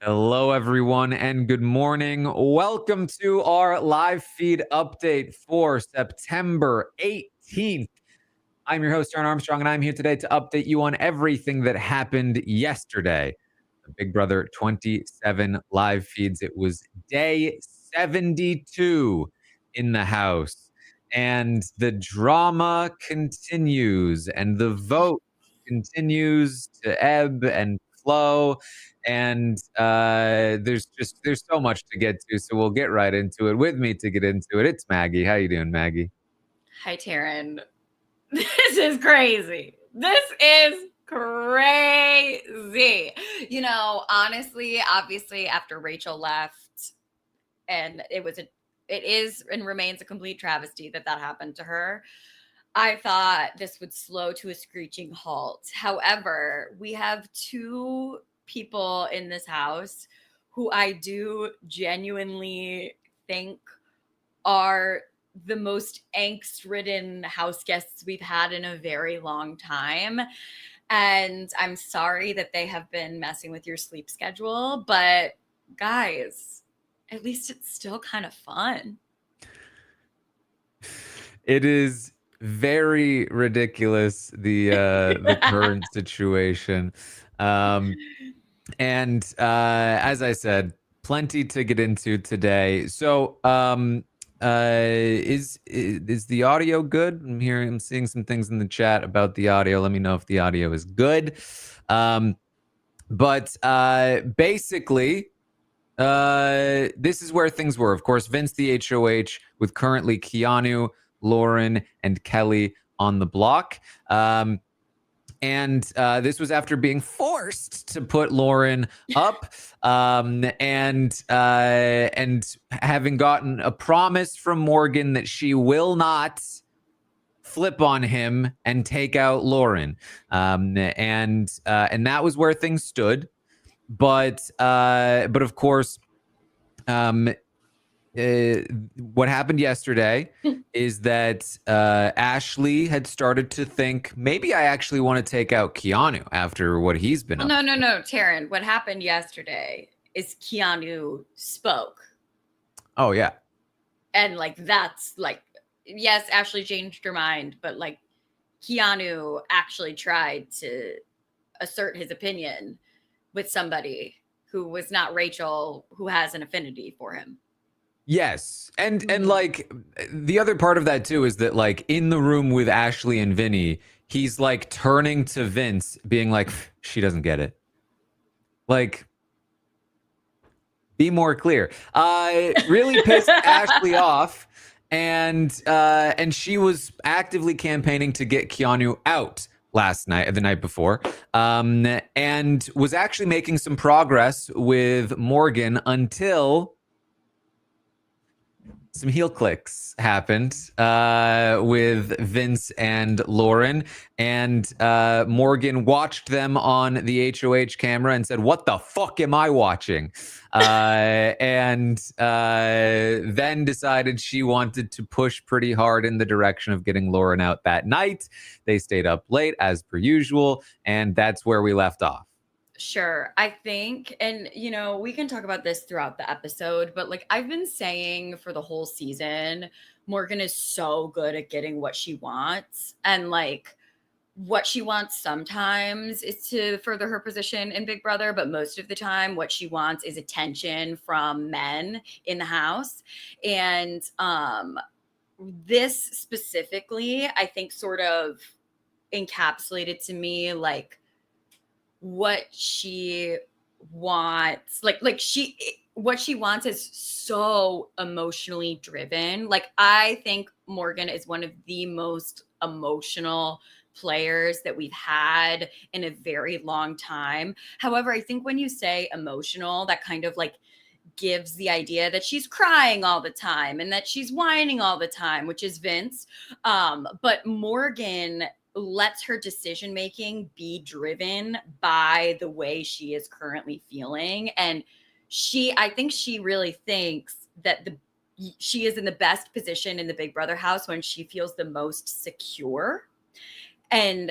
Hello, everyone, and good morning. Welcome to our live feed update for September 18th. I'm your host, Taran Armstrong, and I'm here today to update you on everything that happened yesterday. The Big Brother 27 live feeds. It was day 72 in the house, and the drama continues, and the vote continues to ebb and flow. And there's so much to get to, so we'll get right into it. With me to get into it, it's Maggie. How you doing, Maggie? Hi, Taran. This is crazy. This is crazy. Honestly, obviously, after Rachel left, and it is and remains a complete travesty that happened to her. I thought this would slow to a screeching halt. However, we have two people in this house who I do genuinely think are the most angst-ridden house guests we've had in a very long time. And I'm sorry that they have been messing with your sleep schedule, but guys, at least it's still kind of fun. It is very ridiculous, the current situation. And as I said, plenty to get into today. So is the audio good? I'm seeing some things in the chat about the audio. Let me know if the audio is good. But basically, this is where things were. Of course, Vince the HOH with currently Keanu, Lauren, and Kelly on the block. And this was after being forced to put Lauren up, and having gotten a promise from Morgan that she will not flip on him and take out Lauren. And that was where things stood. But of course, what happened yesterday is that Ashley had started to think, maybe I actually want to take out Keanu after what he's been up to. No, Taran. What happened yesterday is Keanu spoke. Oh, yeah. And that's yes, Ashley changed her mind, but Keanu actually tried to assert his opinion with somebody who was not Rachel, who has an affinity for him. Yes. And the other part of that too is that in the room with Ashley and Vinny, he's turning to Vince being like, she doesn't get it. Be more clear. Really pissed Ashley off, and she was actively campaigning to get Keanu out the night before, and was actually making some progress with Morgan until some heel clicks happened with Vince and Lauren, and Morgan watched them on the HOH camera and said, "What the fuck am I watching?" And then decided she wanted to push pretty hard in the direction of getting Lauren out that night. They stayed up late as per usual, and that's where we left off. Sure. I think, and we can talk about this throughout the episode, but I've been saying for the whole season, Morgan is so good at getting what she wants. And what she wants sometimes is to further her position in Big Brother, but most of the time what she wants is attention from men in the house. And this specifically, I think, sort of encapsulated to me what she wants. What she wants is so emotionally driven. I think Morgan is one of the most emotional players that we've had in a very long time. However, I think when you say emotional, that kind of gives the idea that she's crying all the time and that she's whining all the time, which is Vince. But Morgan lets her decision making be driven by the way she is currently feeling. And I think she really thinks that she is in the best position in the Big Brother house when she feels the most secure. And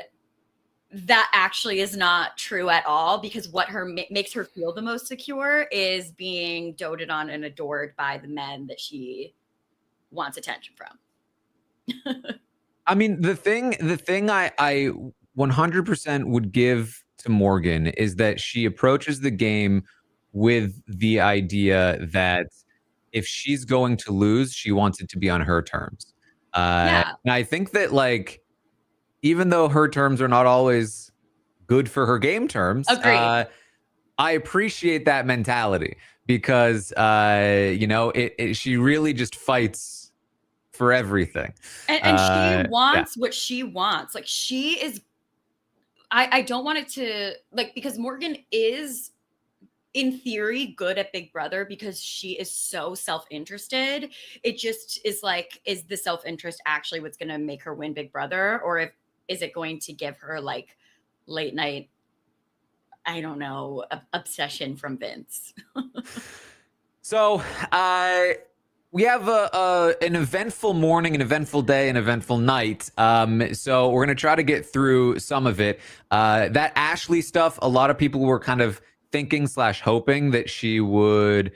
that actually is not true at all, because what makes her feel the most secure is being doted on and adored by the men that she wants attention from. I mean, the thing I 100% would give to Morgan is that she approaches the game with the idea that if she's going to lose, she wants it to be on her terms. Yeah. And I think that, like, even though her terms are not always good for her game terms, Agreed. I appreciate that mentality because, you know, she really just fights for everything. And she wants Yeah. what she wants. Like, she is, I don't want it to, like, because Morgan is in theory good at Big Brother because she is so self-interested. It just is like, is the self-interest actually what's going to make her win Big Brother, or is it going to give her like late night, I don't know, obsession from Vince? So we have an eventful morning, an eventful day, an eventful night. So we're going to try to get through some of it. That Ashley stuff, a lot of people were kind of thinking / hoping that she would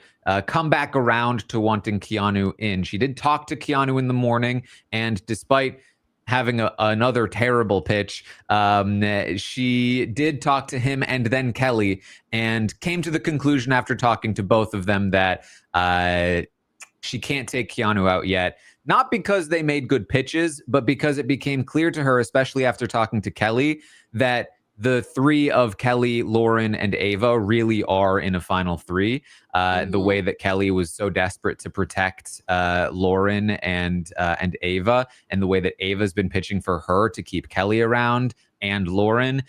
come back around to wanting Keanu in. She did talk to Keanu in the morning, and despite having another terrible pitch, she did talk to him and then Kelly, and came to the conclusion after talking to both of them that she can't take Keanu out yet. Not because they made good pitches, but because it became clear to her, especially after talking to Kelly, that the three of Kelly, Lauren, and Ava really are in a final three. The way that Kelly was so desperate to protect Lauren and Ava, and the way that Ava's been pitching for her to keep Kelly around and Lauren.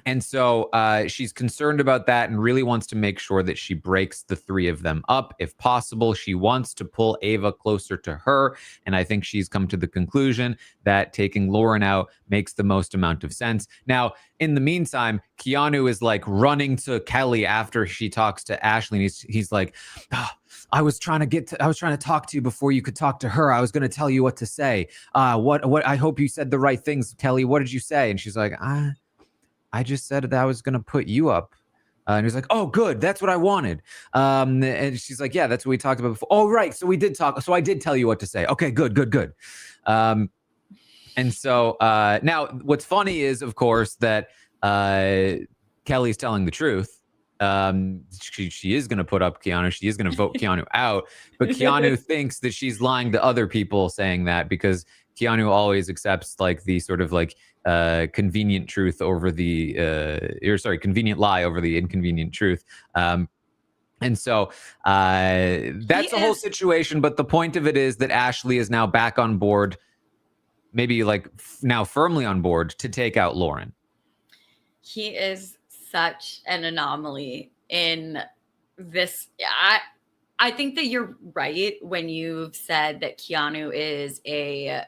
And so she's concerned about that and really wants to make sure that she breaks the three of them up if possible. She wants to pull Ava closer to her. And I think she's come to the conclusion that taking Lauren out makes the most amount of sense. Now, in the meantime, Keanu is like running to Kelly after she talks to Ashley. And he's like, oh, I was trying to talk to you before you could talk to her. I was going to tell you what to say. What I hope you said the right things, Kelly. What did you say? And she's like, I just said that I was going to put you up. And he's like, oh, good. That's what I wanted. And she's like, yeah, that's what we talked about before. Oh, right. So we did talk. So I did tell you what to say. Okay, good. And so now what's funny is, of course, that Kelly's telling the truth. She is going to put up Keanu. She is going to vote Keanu out. But Keanu thinks that she's lying to other people saying that, because Keanu always accepts like the sort of like convenient truth over the convenient lie over the inconvenient truth. And so that's the whole situation. But the point of it is that Ashley is now back on board, maybe like now firmly on board to take out Lauren. He is such an anomaly in this. I think that you're right when you've said that Keanu is a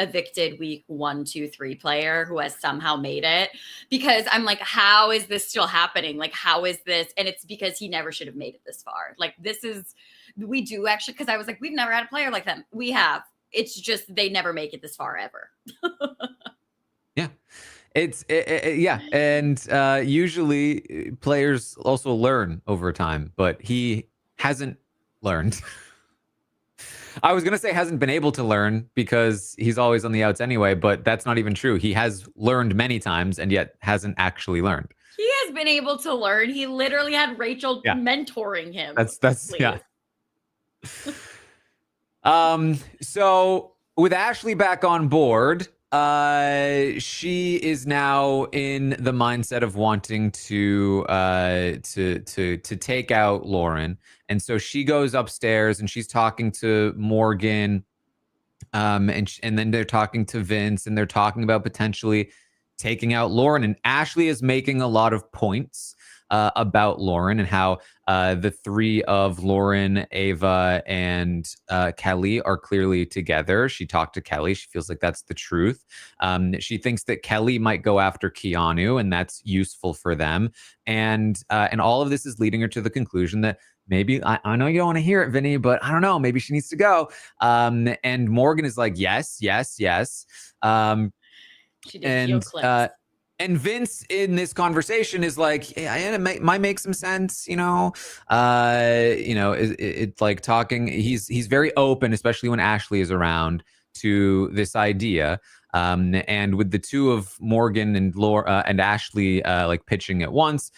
evicted week 1, 2, 3 player who has somehow made it, because I'm like, how is this still happening? Like, how is this? And it's because he never should have made it this far. Like, we do actually, because I was like, we've never had a player like them. We have. It's just they never make it this far ever. Yeah. Yeah. And usually players also learn over time, but he hasn't learned. I was going to say hasn't been able to learn because he's always on the outs anyway, but that's not even true. He has learned many times and yet hasn't actually learned. He has been able to learn. He literally had Rachel mentoring him. That's yeah. So with Ashley back on board, she is now in the mindset of wanting to take out Lauren, and so she goes upstairs and she's talking to Morgan, and then they're talking to Vince, and they're talking about potentially taking out Lauren. And Ashley is making a lot of points about Lauren and how the three of Lauren, Ava, and Kelly are clearly together. She talked to Kelly. She feels like that's the truth. She thinks that Kelly might go after Keanu, and that's useful for them. And all of this is leading her to the conclusion that maybe, I know you don't want to hear it, Vinny, but I don't know, maybe she needs to go. And Morgan is like, yes. She did heel clips. And Vince in this conversation is like, yeah, it might make some sense, it's like talking. He's very open, especially when Ashley is around, to this idea. And with the two of Morgan and Laura and Ashley like pitching at once,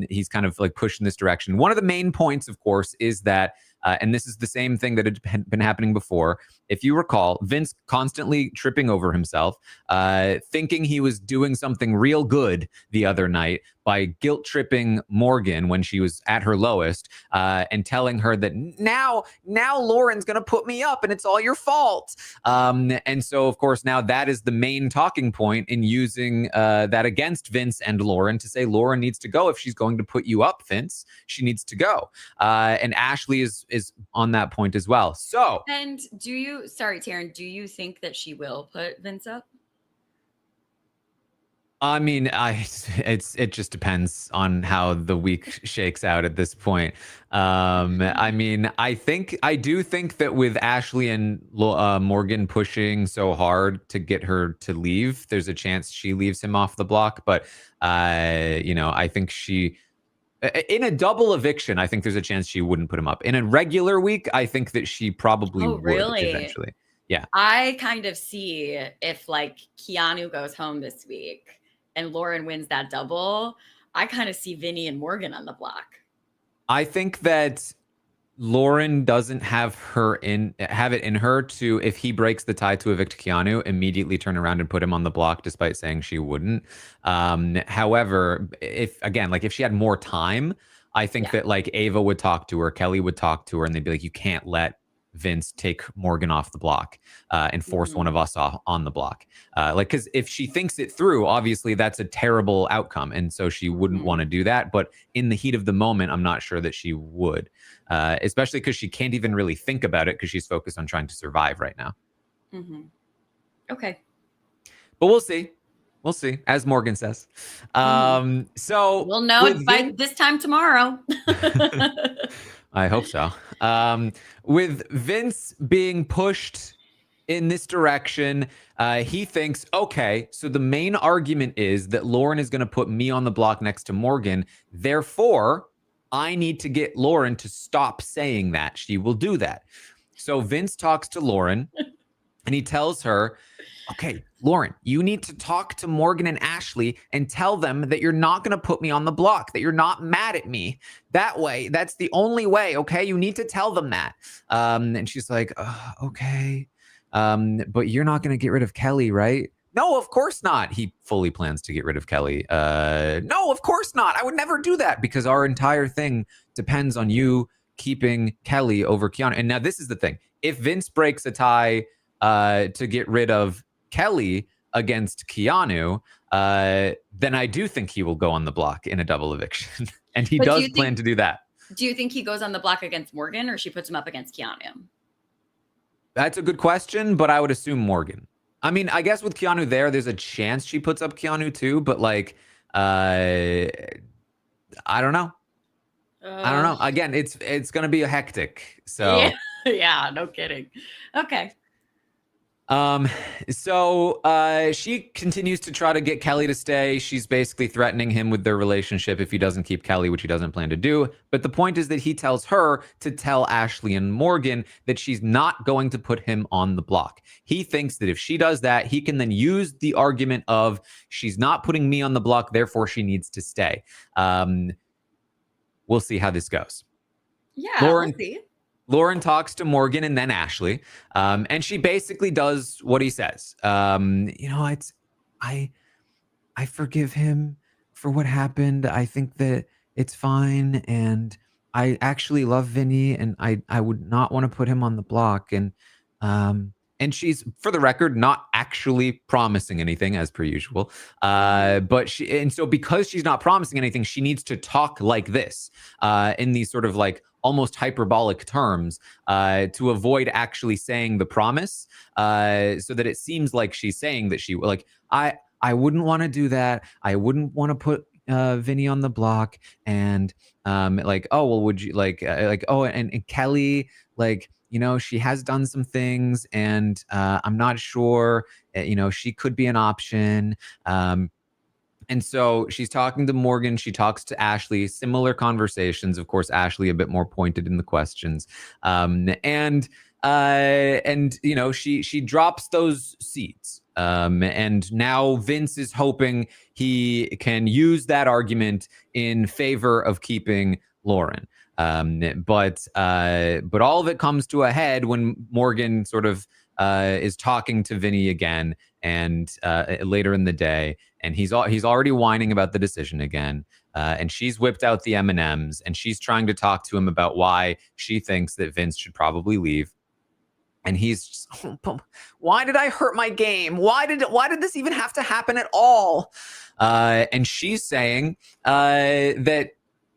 he's kind of like pushing this direction. One of the main points, of course, is that, and this is the same thing that had been happening before. If you recall, Vince constantly tripping over himself, thinking he was doing something real good the other night by guilt tripping Morgan when she was at her lowest, and telling her that now Lauren's going to put me up and it's all your fault. And so, of course, now that is the main talking point in using that against Vince and Lauren, to say Lauren needs to go. If she's going to put you up, Vince, she needs to go. And Ashley is on that point as well. So, and sorry, Taran, do you think that she will put Vince up? I mean, it just depends on how the week shakes out at this point. I mean, I do think that with Ashley and Morgan pushing so hard to get her to leave, there's a chance she leaves him off the block. But I think in a double eviction, I think there's a chance she wouldn't put him up. In a regular week, I think that she probably would eventually. Yeah. I kind of see if like Keanu goes home this week and Lauren wins that double, I kind of see Vinny and Morgan on the block. I think that Lauren doesn't have it in her to, if he breaks the tie to evict Keanu, immediately turn around and put him on the block, despite saying she wouldn't. However, if she had more time, I think that like Ava would talk to her, Kelly would talk to her, and they'd be like, you can't let Vince take Morgan off the block and force one of us off on the block. Because if she thinks it through, obviously that's a terrible outcome. And so she wouldn't want to do that. But in the heat of the moment, I'm not sure that she would, especially because she can't even really think about it because she's focused on trying to survive right now. Okay. But we'll see. We'll see, as Morgan says. So we'll know by this time tomorrow. I hope so. With Vince being pushed in this direction, he thinks, okay, so the main argument is that Lauren is going to put me on the block next to Morgan. Therefore, I need to get Lauren to stop saying that. She will do that. So Vince talks to Lauren and he tells her, okay, Lauren, you need to talk to Morgan and Ashley and tell them that you're not going to put me on the block, that you're not mad at me. That way, that's the only way, okay? You need to tell them that. And she's like, okay, but you're not going to get rid of Kelly, right? No, of course not. He fully plans to get rid of Kelly. No, of course not. I would never do that because our entire thing depends on you keeping Kelly over Keanu. And now this is the thing. If Vince breaks a tie to get rid of Kelly against Keanu, then I do think he will go on the block in a double eviction. And he does plan to do that. Do you think he goes on the block against Morgan or she puts him up against Keanu? That's a good question, but I would assume Morgan. I mean, I guess with Keanu there's a chance she puts up Keanu too, but like, I don't know. I don't know. Again, it's going to be a hectic. So yeah, no kidding. Okay. So she continues to try to get Kelly to stay. She's basically threatening him with their relationship if he doesn't keep Kelly, which he doesn't plan to do. But the point is that he tells her to tell Ashley and Morgan that she's not going to put him on the block. He thinks that if she does that, he can then use the argument of she's not putting me on the block, therefore she needs to stay. We'll see how this goes. Yeah, we'll see. Lauren talks to Morgan and then Ashley, and she basically does what he says. I forgive him for what happened. I think that it's fine, and I actually love Vinny, and I would not want to put him on the block. And she's, for the record, not actually promising anything as per usual. So because she's not promising anything, she needs to talk like this, in these sort of like almost hyperbolic terms, to avoid actually saying the promise, so that it seems like she's saying that she, like, I wouldn't want to do that. I wouldn't want to put Vinny on the block. And like, oh, well, would you and Kelly, like, she has done some things, and I'm not sure, she could be an option. And so she's talking to Morgan. She talks to Ashley. Similar conversations. Of course, Ashley a bit more pointed in the questions. And you know, she drops those seeds. And now Vince is hoping he can use that argument in favor of keeping Lauren. But all of it comes to a head when Morgan sort of is talking to Vinny again, and later in the day, and he's already whining about the decision again. And she's whipped out the M&Ms, and she's trying to talk to him about why she thinks that Vince should probably leave. And he's just, why did I hurt my game? Why did this even have to happen at all? And she's saying that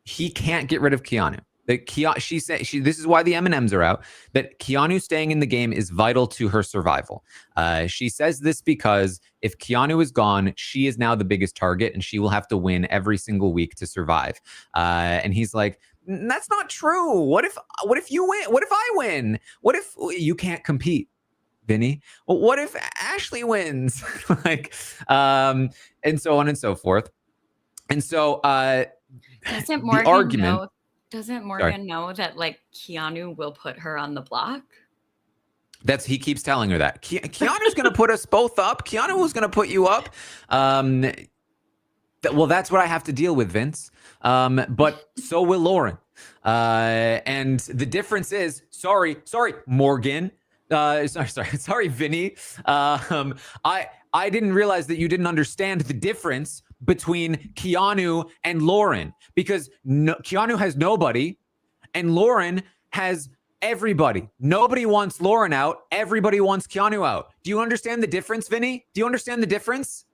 he can't get rid of Keanu. That she said this is why the M&Ms are out. That Keanu staying in the game is vital to her survival. She says this because if Keanu is gone, she is now the biggest target, and she will have to win every single week to survive. And he's like, that's not true. What if you win? What if I win? What if you can't compete, Vinny? Well, what if Ashley wins? Like, and so on and so forth. And so doesn't Morgan know that like Keanu will put her on the block? He keeps telling her that Keanu's going to put us both up. Keanu was going to put you up. Well, that's what I have to deal with, Vince. But so will Lauren. And the difference is, sorry, Morgan. Sorry, Vinny. I didn't realize that you didn't understand the difference between Keanu and Lauren, because Keanu has nobody and Lauren has everybody. Nobody wants Lauren out. Everybody wants Keanu out. Do you understand the difference, Vinny? Do you understand the difference?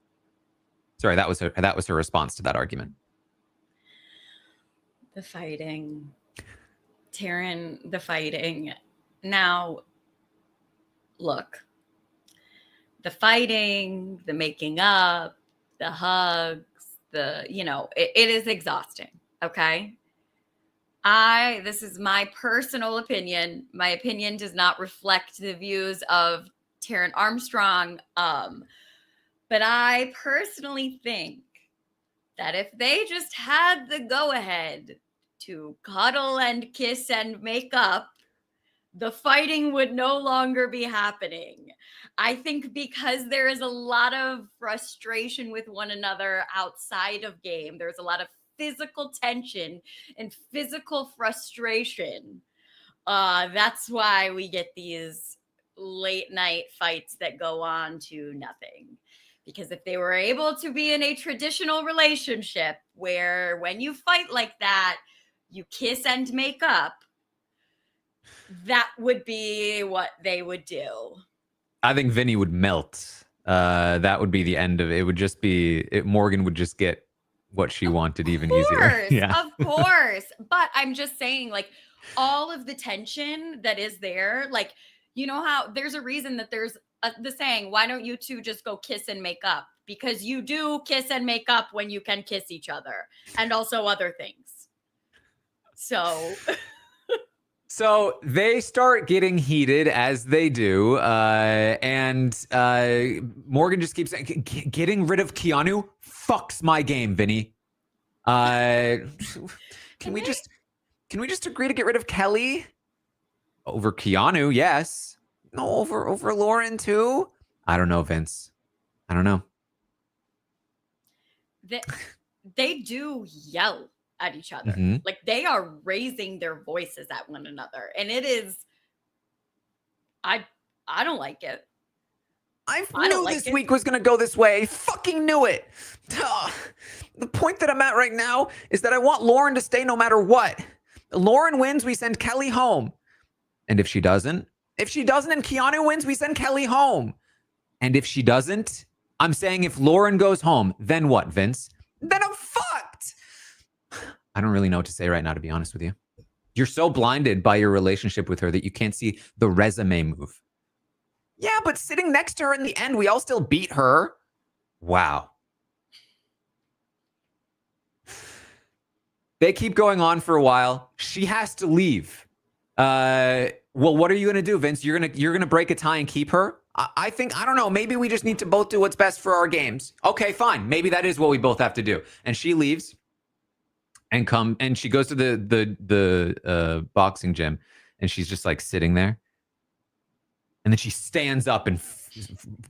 Sorry, that was her response to that argument. The fighting. Taran, the fighting. Now, look. The fighting, the making up, the hugs, it is exhausting, okay? This is my personal opinion. My opinion does not reflect the views of Taran Armstrong. But I personally think that if they just had the go-ahead to cuddle and kiss and make up, the fighting would no longer be happening. I think because there is a lot of frustration with one another outside of game. There's a lot of physical tension and physical frustration. That's why we get these late night fights that go on to nothing. Because if they were able to be in a traditional relationship where when you fight like that, you kiss and make up, that would be what they would do. I think Vinny would melt. That would be the end of it. It would just be, Morgan would just get what she wanted even easier. Yeah. Of course. But I'm just saying, like, all of the tension that is there, like, you know how there's a reason that there's the saying, why don't you two just go kiss and make up? Because you do kiss and make up when you can kiss each other, and also other things. So they start getting heated, as they do, and Morgan just keeps saying, getting rid of Keanu fucks my game, Vinny. Can we just agree to get rid of Kelly? Over Keanu, yes. No, over Lauren too? I don't know, Vince. I don't know. They do yell at each other. Mm-hmm. Like, they are raising their voices at one another. And it is, I don't like it. I knew this week was going to go this way. I fucking knew it. The point that I'm at right now is that I want Lauren to stay no matter what. Lauren wins, we send Kelly home. And if she doesn't and Keanu wins, we send Kelly home. And if she doesn't, I'm saying if Lauren goes home, then what, Vince? Then I'm fucked. I don't really know what to say right now, to be honest with you. You're so blinded by your relationship with her that you can't see the resume move. Yeah, but sitting next to her in the end, we all still beat her. Wow. They keep going on for a while. She has to leave. Well, what are you going to do, Vince? You're going to break a tie and keep her? I think, I don't know, maybe we just need to both do what's best for our games. Okay, fine. Maybe that is what we both have to do. And she leaves and she goes to the boxing gym, and she's just like sitting there. And then she stands up and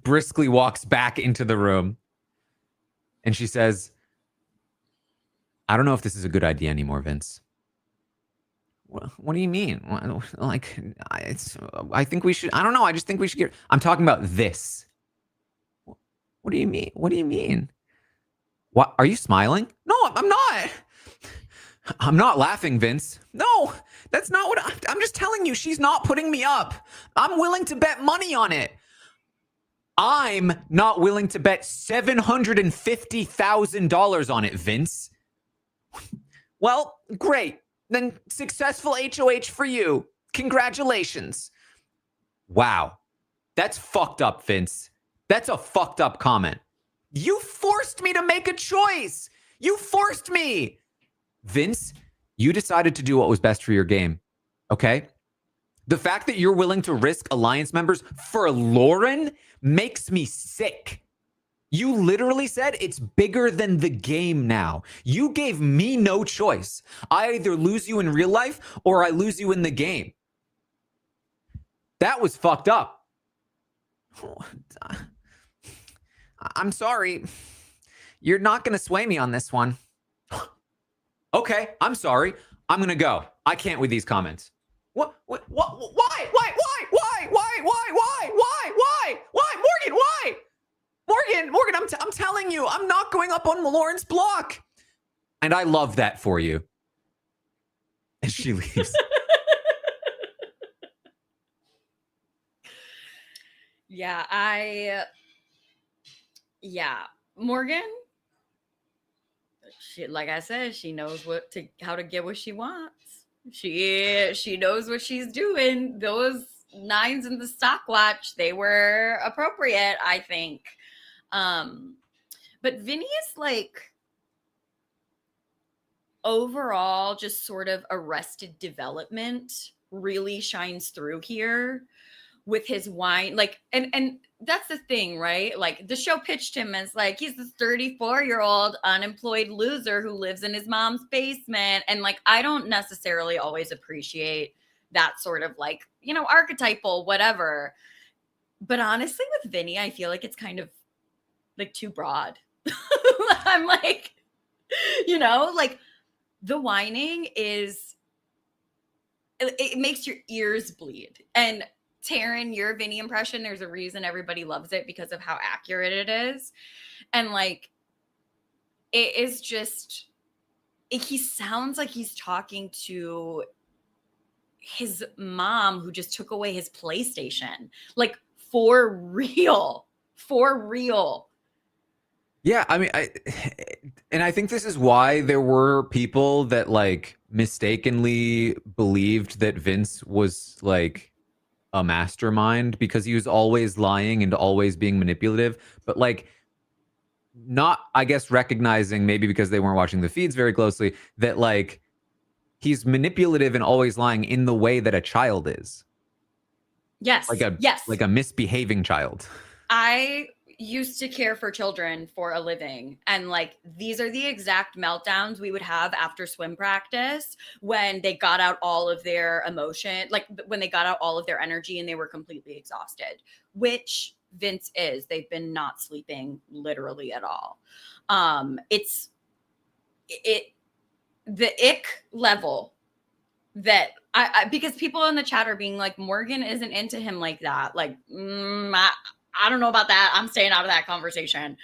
briskly walks back into the room. And she says, I don't know if this is a good idea anymore, Vince. What do you mean? Like, I think we should, I don't know. I just think we should I'm talking about this. What do you mean? What do you mean? What? Are you smiling? No, I'm not. I'm not laughing, Vince. No, that's not what I'm just telling you. She's not putting me up. I'm willing to bet money on it. I'm not willing to bet $750,000 on it, Vince. Well, great. Then successful HOH for you. Congratulations. Wow. That's fucked up, Vince. That's a fucked up comment. You forced me to make a choice. You forced me. Vince, you decided to do what was best for your game. Okay? The fact that you're willing to risk alliance members for Lauren makes me sick. You literally said it's bigger than the game now. You gave me no choice. I either lose you in real life or I lose you in the game. That was fucked up. I'm sorry. You're not going to sway me on this one. Okay, I'm sorry. I'm going to go. I can't with these comments. What? Why? Morgan, why? Morgan, I'm telling you, I'm not going up on Lauren's block. And I love that for you. And she leaves. Yeah, Morgan, she, like I said, she knows how to get what she wants. She knows what she's doing. Those 9s in the stopwatch, they were appropriate, I think. But Vinny is like overall just sort of arrested development really shines through here with his wine. Like, and that's the thing, right? Like the show pitched him as like, he's this 34-year-old unemployed loser who lives in his mom's basement. And like, I don't necessarily always appreciate that sort of like, archetypal, whatever. But honestly, with Vinny, I feel like it's kind of like too broad. I'm like, like the whining it makes your ears bleed. And Taran, your Vinny impression, there's a reason everybody loves it because of how accurate it is. And like, it is just, he sounds like he's talking to his mom who just took away his PlayStation. Like, for real. Yeah, I mean, I think this is why there were people that like mistakenly believed that Vince was like a mastermind because he was always lying and always being manipulative, but like not, I guess, recognizing, maybe because they weren't watching the feeds very closely, that like he's manipulative and always lying in the way that a child is. Yes. Like a misbehaving child. I used to care for children for a living, and like these are the exact meltdowns we would have after swim practice when they got out all of their emotion, like when they got out all of their energy and they were completely exhausted, which Vince is. They've been not sleeping literally at all. It's the ick level that I because people in the chat are being like, Morgan isn't into him like that. Like, I don't know about that. I'm staying out of that conversation.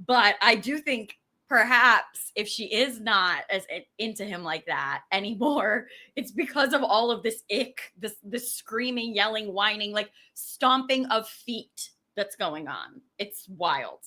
But I do think perhaps if she is not as into him like that anymore, it's because of all of this ick, this screaming, yelling, whining, like stomping of feet that's going on. It's wild.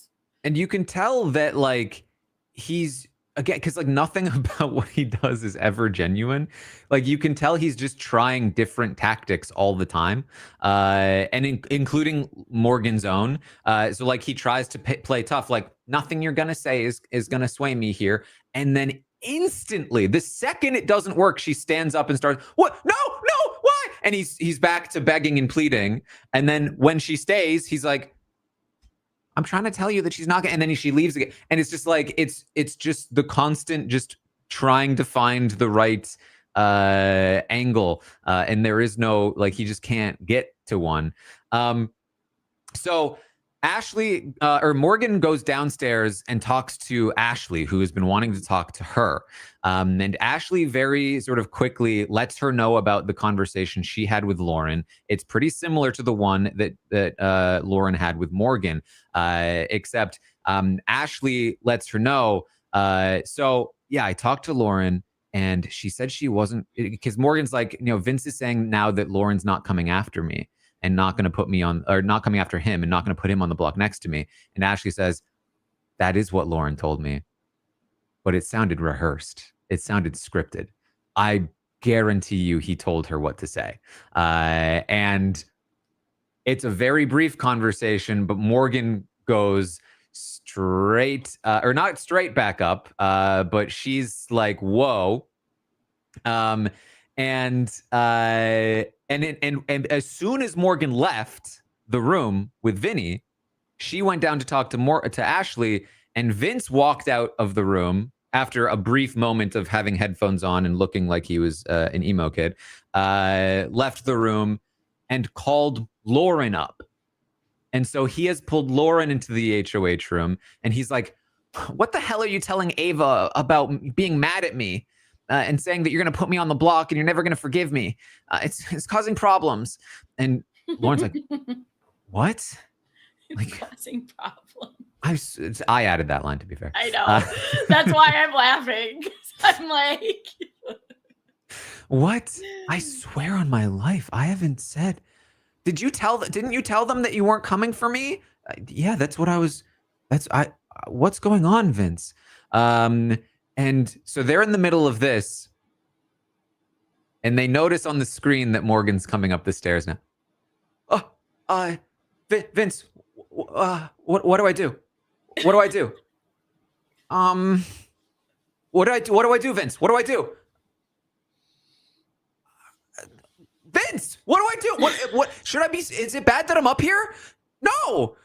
And you can tell that like he's, again, because like nothing about what he does is ever genuine. Like you can tell he's just trying different tactics all the time, and including Morgan's own. So like he tries to play tough, like nothing you're gonna say is gonna sway me here, and then instantly, the second it doesn't work, she stands up and starts, "What? No, why?" And he's back to begging and pleading. And then when she stays, he's like, I'm trying to tell you that she's not gonna, and then she leaves again. And it's just like, it's just the constant just trying to find the right angle. And there is no, like, he just can't get to one. So Ashley or Morgan goes downstairs and talks to Ashley, who has been wanting to talk to her. And Ashley very sort of quickly lets her know about the conversation she had with Lauren. It's pretty similar to the one that Lauren had with Morgan, except Ashley lets her know. So yeah, I talked to Lauren, and she said she wasn't, because Morgan's like, Vince is saying now that Lauren's not coming after me and not going to put me on, or not coming after him and not going to put him on the block next to me. And Ashley says, that is what Lauren told me, but it sounded rehearsed. It sounded scripted. I guarantee you he told her what to say. And it's a very brief conversation, but Morgan goes straight, or not straight back up, but she's like, whoa. And as soon as Morgan left the room with Vinny, she went down to talk to Ashley, and Vince walked out of the room after a brief moment of having headphones on and looking like he was an emo kid, left the room and called Lauren up. And so he has pulled Lauren into the HOH room, and he's like, what the hell are you telling Ava about being mad at me? And saying that you're going to put me on the block and you're never going to forgive me. It's causing problems. And Lauren's like, what? Like, causing problems. I added that line, to be fair. I know. That's why I'm laughing. I'm like, what? I swear on my life, I haven't said. Didn't you tell them that you weren't coming for me? Yeah, that's what I was. What's going on, Vince? And so they're in the middle of this, and they notice on the screen that Morgan's coming up the stairs now. Oh, Vince, what do I do? What do I do? What do I do? What do I do, Vince? What do I do? Vince, what do I do? What should I be? Is it bad that I'm up here? No.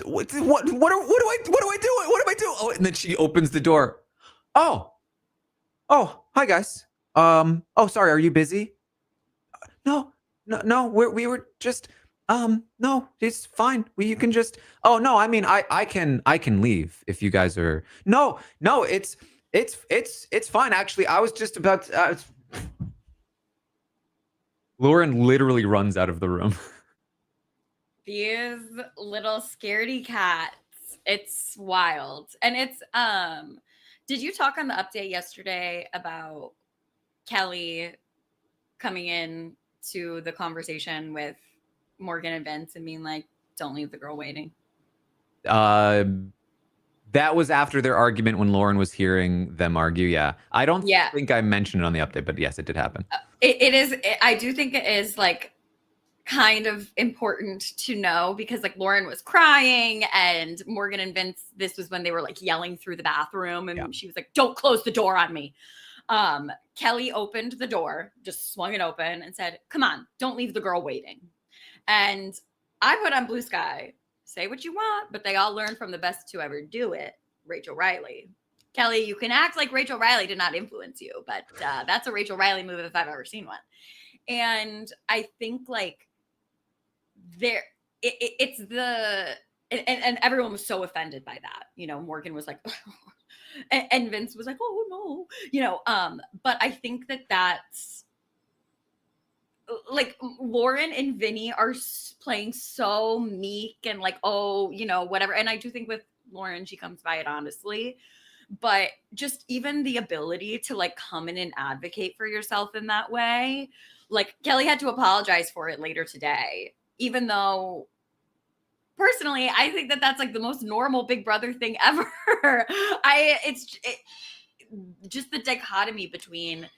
What do I do? What do I do? Oh, and then she opens the door. Oh, hi guys. Oh, sorry. Are you busy? No. We were just. No, it's fine. You can just. Oh no, I mean, I can leave if you guys are. No, it's fine. Actually, I was just about. Lauren literally runs out of the room. These little scaredy cats. It's wild, and it's Did you talk on the update yesterday about Kelly coming in to the conversation with Morgan and Vince and being like, don't leave the girl waiting? That was after their argument when Lauren was hearing them argue. Yeah. I don't think I mentioned it on the update, but yes, it did happen. It is. I do think it is like kind of important to know, because like Lauren was crying and Morgan and Vince, this was when they were like yelling through the bathroom, and she was like, don't close the door on me. Kelly opened the door, just swung it open and said, come on, don't leave the girl waiting. And I put on Blue Sky, say what you want, but they all learn from the best to ever do it. Rachel Riley. Kelly, you can act like Rachel Riley did not influence you, but that's a Rachel Riley move if I've ever seen one. And I think like it's the, and everyone was so offended by that. You know, Morgan was like, and Vince was like, oh no, you know, but I think that's like Lauren and Vinny are playing so meek and like, oh, you know, whatever. And I do think with Lauren, she comes by it honestly, but just even the ability to like come in and advocate for yourself in that way, like Kelly had to apologize for it later today, even though personally, I think that that's like the most normal Big Brother thing ever. It's just the dichotomy between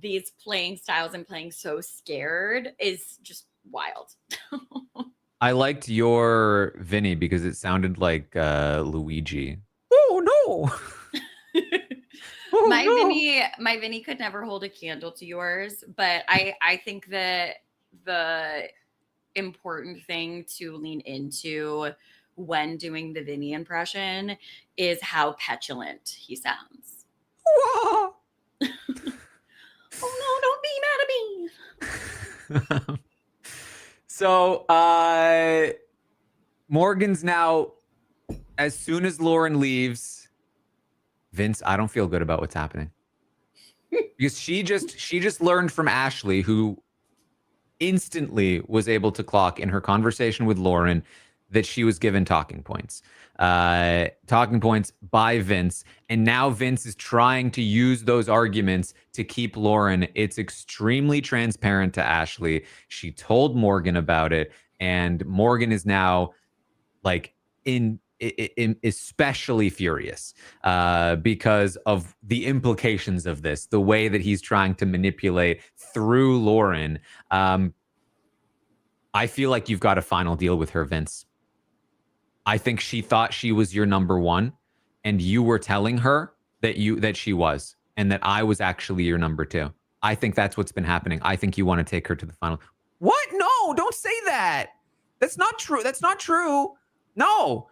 these playing styles and playing so scared is just wild. I liked your Vinny because it sounded like Luigi. Oh no. Oh, my Vinny could never hold a candle to yours, but I think that the important thing to lean into when doing the Vinny impression is how petulant he sounds. Whoa. Oh no, don't be mad at me. So Morgan's now, as soon as Lauren leaves, Vince, I don't feel good about what's happening. Because she just learned from Ashley, who instantly was able to clock in her conversation with Lauren that she was given talking points by Vince. And now Vince is trying to use those arguments to keep Lauren. It's extremely transparent to Ashley. She told Morgan about it, and Morgan is now like especially furious because of the implications of this, the way that he's trying to manipulate through Lauren. I feel like you've got a final deal with her, Vince. I think she thought she was your number one, and you were telling her that she was, and that I was actually your number two. I think that's what's been happening. I think you want to take her to the final. What? No, don't say that. That's not true. That's not true. No.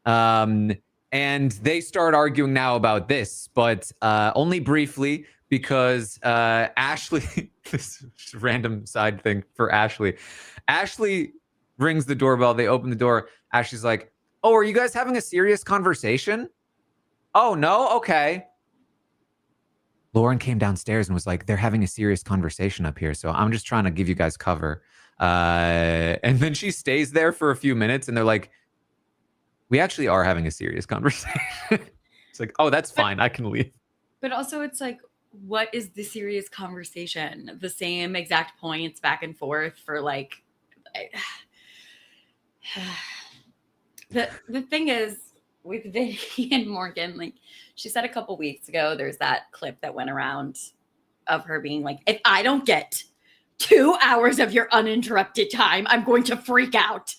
And they start arguing now about this, but only briefly, because Ashley, this random side thing for Ashley. Ashley rings the doorbell. They open the door. Ashley's like, "Oh, are you guys having a serious conversation?" "Oh, no? Okay." Lauren came downstairs and was like, "They're having a serious conversation up here, so I'm just trying to give you guys cover." And then she stays there for a few minutes, and they're like, "We actually are having a serious conversation." It's like, "Oh, that's fine. I can leave." But also it's like, what is the serious conversation? The same exact points back and forth for like... The thing is with Vinny and Morgan, like she said a couple weeks ago, there's that clip that went around of her being like, "If I don't get 2 hours of your uninterrupted time, I'm going to freak out."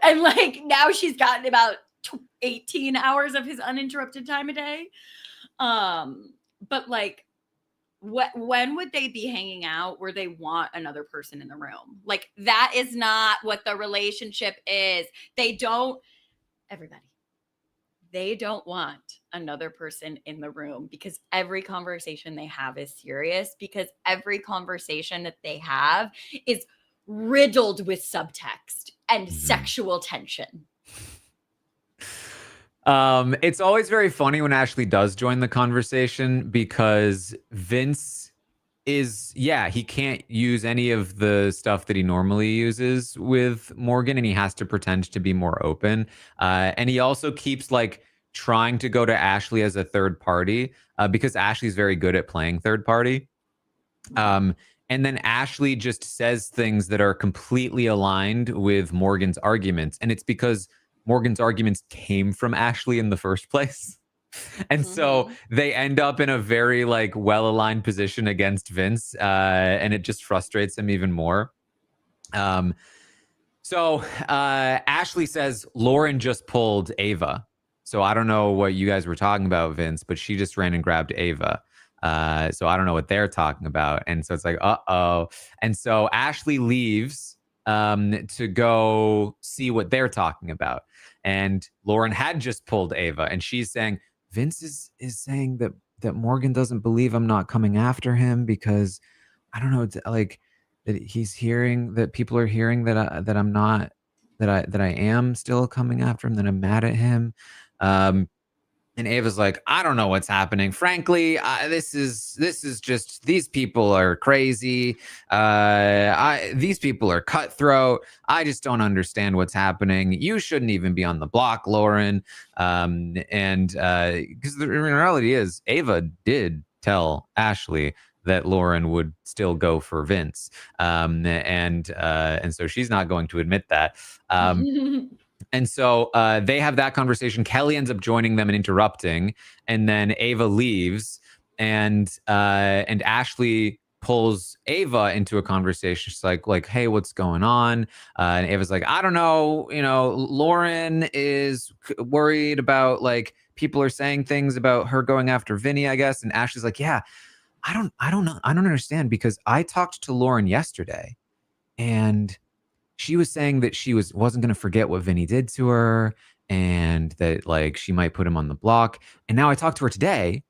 And like now she's gotten about 18 hours of his uninterrupted time a day. But like, when would they be hanging out where they want another person in the room? Like, that is not what the relationship is. They don't want another person in the room, because every conversation they have is serious, because every conversation that they have is riddled with subtext and sexual tension. It's always very funny when Ashley does join the conversation, because Vince he can't use any of the stuff that he normally uses with Morgan, and he has to pretend to be more open. And he also keeps like trying to go to Ashley as a third party, because Ashley's very good at playing third party. And then Ashley just says things that are completely aligned with Morgan's arguments. And it's because Morgan's arguments came from Ashley in the first place. And so they end up in a very like well-aligned position against Vince, and it just frustrates him even more. So Ashley says Lauren just pulled Ava. So I don't know what you guys were talking about, Vince, but she just ran and grabbed Ava. So I don't know what they're talking about. And so it's like, uh-oh. And so Ashley leaves to go see what they're talking about. And Lauren had just pulled Ava, and she's saying, Vince is saying that Morgan doesn't believe I'm not coming after him because I don't know, it's like that he's hearing that people are hearing that I am still coming after him, that I'm mad at him. And Ava's like, I don't know what's happening. Frankly, this is just, these people are crazy. These people are cutthroat. I just don't understand what's happening. You shouldn't even be on the block, Lauren. And because the reality is, Ava did tell Ashley that Lauren would still go for Vince. And so she's not going to admit that. And so they have that conversation. Kelly ends up joining them and interrupting, and then Ava leaves, and Ashley pulls Ava into a conversation. She's like, hey, what's going on? And Ava's like, I don't know. Lauren is worried about, like, people are saying things about her going after Vinny, I guess. And Ashley's like, yeah, I don't know. I don't understand, because I talked to Lauren yesterday, And she was saying that she wasn't going to forget what Vinny did to her, and that like she might put him on the block. And now I talked to her today,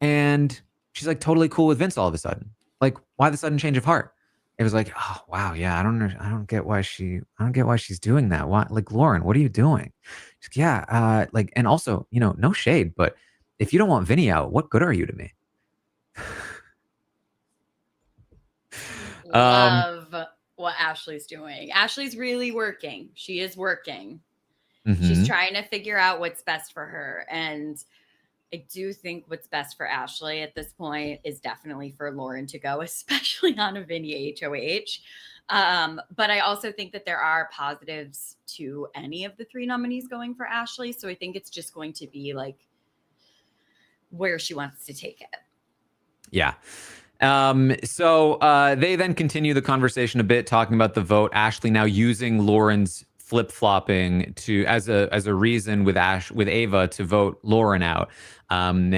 and she's like totally cool with Vince all of a sudden. Like, why the sudden change of heart? It was like, oh wow, yeah, I don't get why she's doing that. Why, like, Lauren, what are you doing? She's like, yeah, like, and also, no shade, but if you don't want Vinny out, what good are you to me? Love what Ashley's doing. Ashley's really working. She is working. She's trying to figure out what's best for her. And I do think what's best for Ashley at this point is definitely for Lauren to go, especially on a Vinny HOH. But I also think that there are positives to any of the 3 nominees going for Ashley. So I think it's just going to be like where she wants to take it. Yeah. So they then continue the conversation a bit, talking about the vote. Ashley now using Lauren's flip-flopping as a reason with Ava to vote Lauren out. And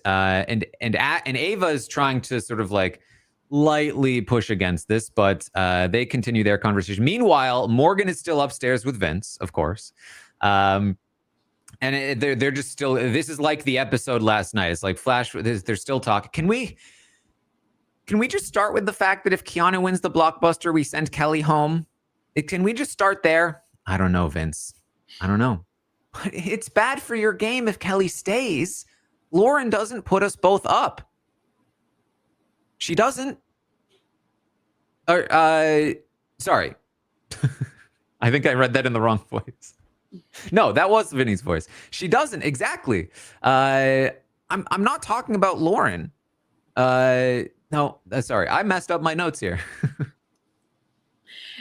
Ava is trying to sort of like lightly push against this, but they continue their conversation. Meanwhile, Morgan is still upstairs with Vince, of course. And they're just still, this is like the episode last night. It's like flash, they're still talking. Can we just start with the fact that if Keanu wins the blockbuster, we send Kelly home? Can we just start there? I don't know, Vince. I don't know. It's bad for your game if Kelly stays. Lauren doesn't put us both up. She doesn't. Sorry. I think I read that in the wrong voice. No, that was Vinny's voice. She doesn't, exactly. I'm not talking about Lauren. No, sorry. I messed up my notes here.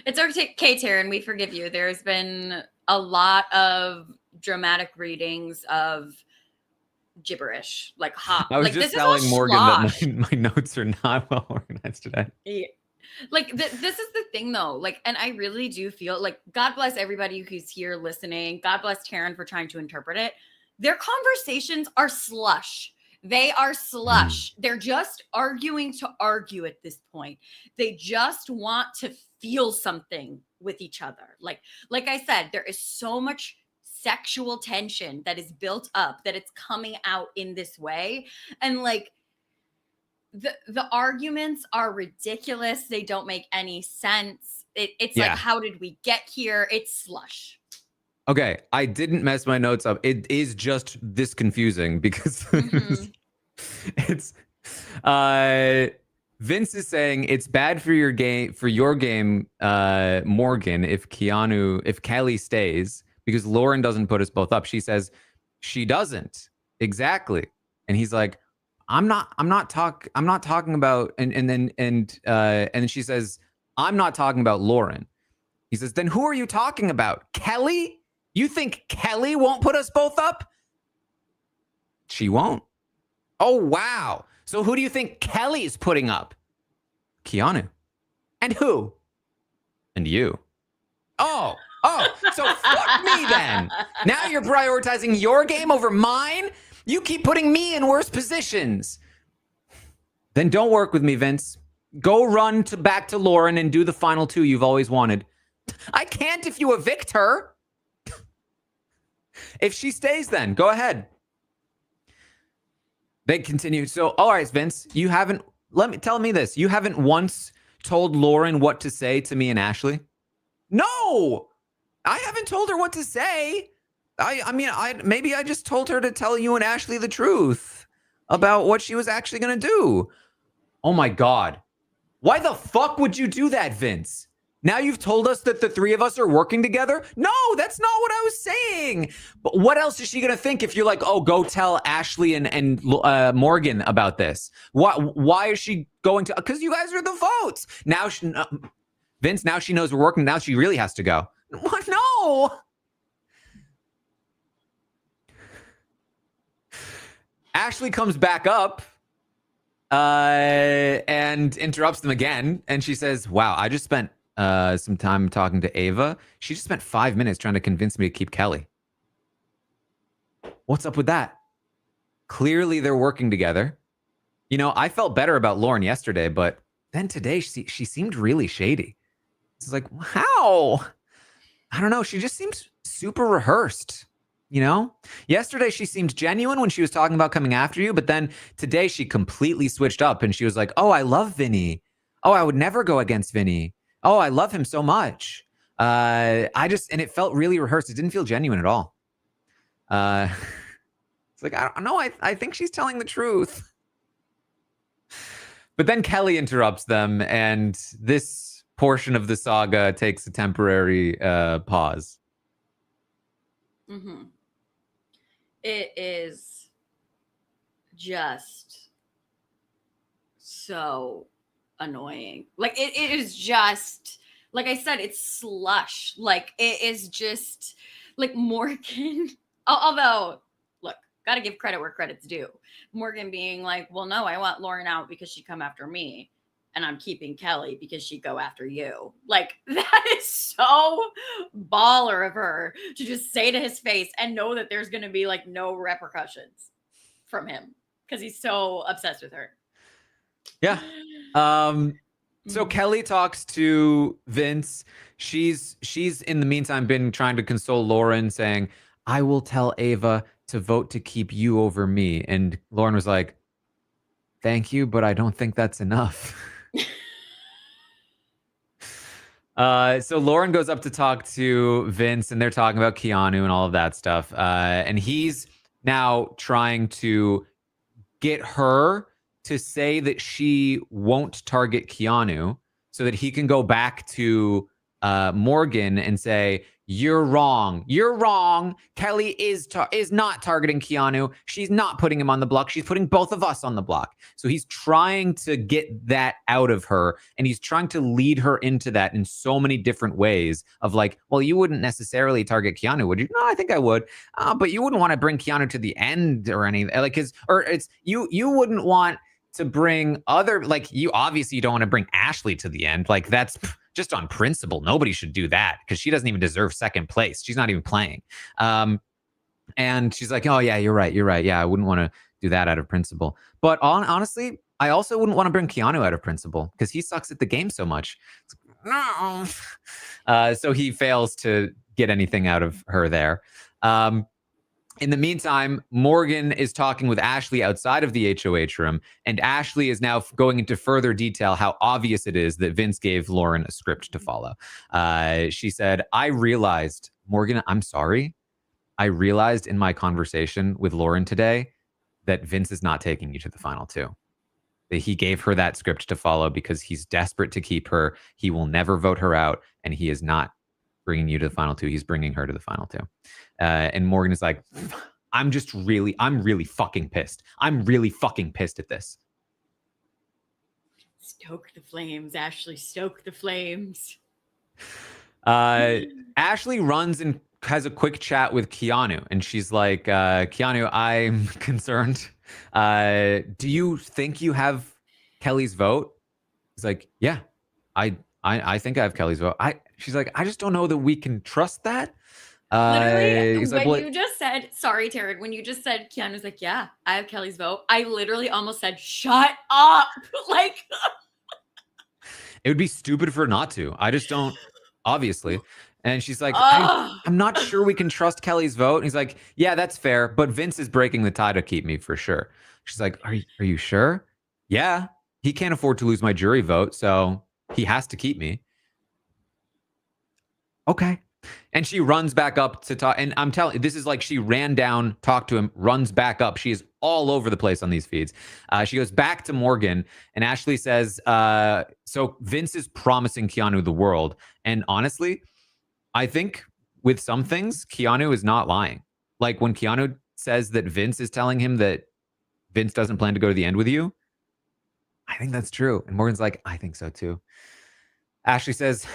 It's okay, Taran. We forgive you. There's been a lot of dramatic readings of gibberish, like hot. I was like, just telling Morgan that my notes are not well organized today. Yeah. Like this is the thing though, like, and I really do feel like God bless everybody who's here listening. God bless Taran for trying to interpret it. Their conversations are slush. They are slush. They're just arguing to argue at this point. They just want to feel something with each other. Like I said, there is so much sexual tension that is built up that it's coming out in this way. And like the arguments are ridiculous. They don't make any sense. It's like, how did we get here? It's slush. Okay, I didn't mess my notes up. It is just this confusing because it's Vince is saying it's bad for your game, Morgan, if Kelly stays, because Lauren doesn't put us both up. She says she doesn't. Exactly. And he's like, I'm not talking about, and then she says, I'm not talking about Lauren. He says, then who are you talking about? Kelly? You think Kelly won't put us both up? She won't. Oh, wow. So who do you think Kelly's putting up? Keanu. And who? And you. Oh, so fuck me then. Now you're prioritizing your game over mine? You keep putting me in worse positions. Then don't work with me, Vince. Go run back to Lauren and do the final 2 you've always wanted. I can't if you evict her. If she stays, then go ahead. They continue. So, all right, Vince, you haven't, tell me this. You haven't once told Lauren what to say to me and Ashley? No, I haven't told her what to say. Maybe I just told her to tell you and Ashley the truth about what she was actually going to do. Oh my God. Why the fuck would you do that, Vince? Now you've told us that the 3 of us are working together? No, that's not what I was saying. But what else is she going to think if you're like, oh, go tell Ashley and Morgan about this? Why is she going to? Because you guys are the votes. Now, Vince, now she knows we're working. Now she really has to go. What? No. Ashley comes back up and interrupts them again. And she says, wow, I just spent some time talking to Ava. She just spent 5 minutes trying to convince me to keep Kelly. What's up with that? Clearly they're working together. I felt better about Lauren yesterday, but then today she seemed really shady. It's like, how? I don't know. She just seems super rehearsed. You know, yesterday she seemed genuine when she was talking about coming after you, but then today she completely switched up and she was like, oh, I love Vinny. Oh, I would never go against Vinny. Oh, I love him so much. And it felt really rehearsed. It didn't feel genuine at all. It's like, I don't know. I think she's telling the truth. But then Kelly interrupts them, and this portion of the saga takes a temporary pause. Mm-hmm. It is just so annoying. Like, it is just, like I said, it's slush. Like, it is just, like, Morgan, although, look, gotta give credit where credit's due. Morgan being like, well, no, I want Lauren out because she come after me, and I'm keeping Kelly because she go after you. Like, that is so baller of her to just say to his face and know that there's going to be like no repercussions from him because he's so obsessed with her. Yeah. So Kelly talks to Vince. She's in the meantime been trying to console Lauren, saying, I will tell Ava to vote to keep you over me. And Lauren was like, thank you, but I don't think that's enough. So Lauren goes up to talk to Vince, and they're talking about Keanu and all of that stuff. And he's now trying to get her to say that she won't target Keanu so that he can go back to Morgan and say, you're wrong. You're wrong. Kelly is not targeting Keanu. She's not putting him on the block. She's putting both of us on the block. So he's trying to get that out of her, and he's trying to lead her into that in so many different ways of like, well, you wouldn't necessarily target Keanu, would you? No, I think I would. But you wouldn't want to bring Keanu to the end or anything. Like, you wouldn't want to bring other, like, you obviously don't want to bring Ashley to the end. Like, that's just on principle. Nobody should do that because she doesn't even deserve second place. She's not even playing. And she's like, oh yeah, you're right. Yeah, I wouldn't want to do that out of principle. But honestly, I also wouldn't want to bring Keanu out of principle because he sucks at the game so much. No. So he fails to get anything out of her there. In the meantime, Morgan is talking with Ashley outside of the HOH room, and Ashley is now going into further detail how obvious it is that Vince gave Lauren a script to follow. She said, I realized, Morgan, I'm sorry. I realized in my conversation with Lauren today that Vince is not taking you to the final two. That he gave her that script to follow because he's desperate to keep her. He will never vote her out, and he is not bringing you to the final two. He's bringing her to the final two. And Morgan is like, I'm really fucking pissed. I'm really fucking pissed at this. Stoke the flames, Ashley. Stoke the flames. Ashley runs and has a quick chat with Keanu, and she's like, Keanu, I'm concerned. Do you think you have Kelly's vote? He's like, yeah, I think I have Kelly's vote. She's like, I just don't know that we can trust that. Literally, when you just said, sorry, Taran, when you just said, Keanu's like, yeah, I have Kelly's vote, I literally almost said, shut up. Like, it would be stupid for her not to. I just don't, obviously. And she's like, I'm not sure we can trust Kelly's vote. And he's like, yeah, that's fair. But Vince is breaking the tie to keep me for sure. She's like, are you sure? Yeah, he can't afford to lose my jury vote, so he has to keep me. Okay. And she runs back up to talk. And I'm telling you, this is like she ran down, talked to him, runs back up. She is all over the place on these feeds. She goes back to Morgan, and Ashley says, so Vince is promising Keanu the world. And honestly, I think with some things, Keanu is not lying. Like when Keanu says that Vince is telling him that Vince doesn't plan to go to the end with you, I think that's true. And Morgan's like, I think so too. Ashley says,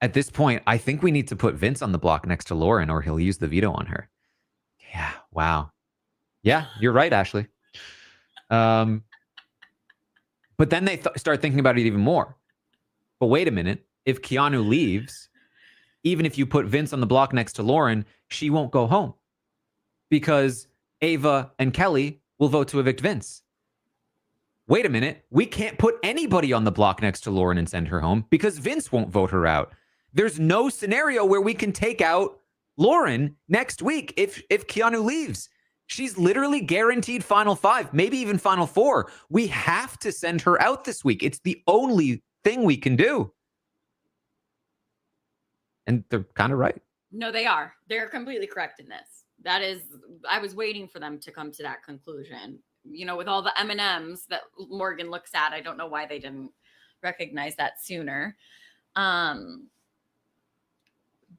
at this point, I think we need to put Vince on the block next to Lauren or he'll use the veto on her. Yeah, wow. Yeah, you're right, Ashley. But then they start thinking about it even more. But wait a minute. If Keanu leaves, even if you put Vince on the block next to Lauren, she won't go home because Ava and Kelly will vote to evict Vince. wait a minute, we can't put anybody on the block next to Lauren and send her home because Vince won't vote her out. There's no scenario where we can take out Lauren next week if Keanu leaves. She's literally guaranteed final 5, maybe even final 4. We have to send her out this week. It's the only thing we can do. And they're kind of right. No, they are. They're completely correct in this. That is, I was waiting for them to come to that conclusion. You know, with all the M&Ms that Morgan looks at, I don't know why they didn't recognize that sooner.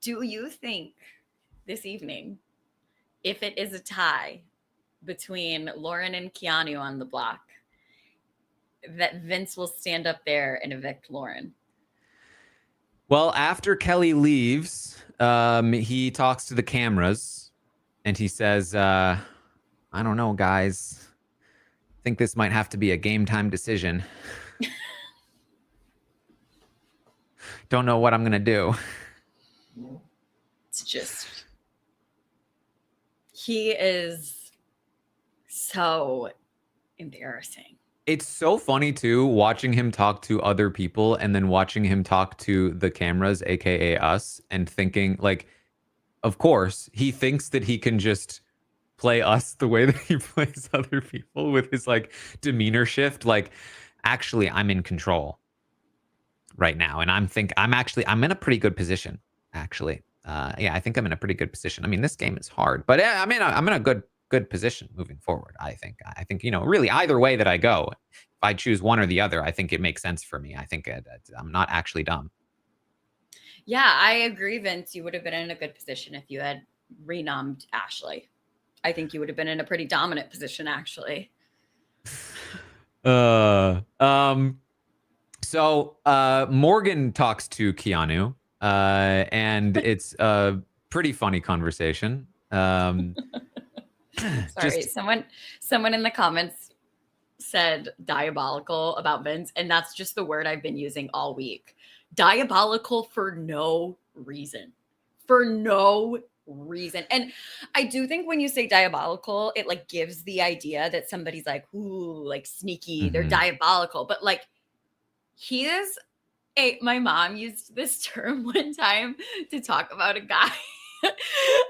Do you think this evening, if it is a tie between Lauren and Keanu on the block, that Vince will stand up there and evict Lauren? Well, after Kelly leaves, he talks to the cameras and he says, I don't know, guys. I think this might have to be a game time decision. Don't know what I'm going to do. It's just, he is so embarrassing. It's so funny too, watching him talk to other people and then watching him talk to the cameras, aka us, and thinking like, of course, he thinks that he can just play us the way that he plays other people with his like demeanor shift. Like, actually, I'm in control right now, and I'm in a pretty good position. Actually, yeah, I think I'm in a pretty good position. I mean, this game is hard, but yeah, I'm in a good position moving forward. I think, you know, really either way that I go, if I choose one or the other, I think it makes sense for me. I think I'm not actually dumb. Yeah, I agree, Vince. You would have been in a good position if you had renommed Ashley. I think you would have been in a pretty dominant position, actually. So Morgan talks to Keanu, and it's a pretty funny conversation. Sorry, someone in the comments said diabolical about Vince, and that's just the word I've been using all week. Diabolical for no reason. For no reason. And I do think when you say diabolical, it like gives the idea that somebody's like, ooh, like sneaky, they're diabolical. But like, he is my mom used this term one time to talk about a guy.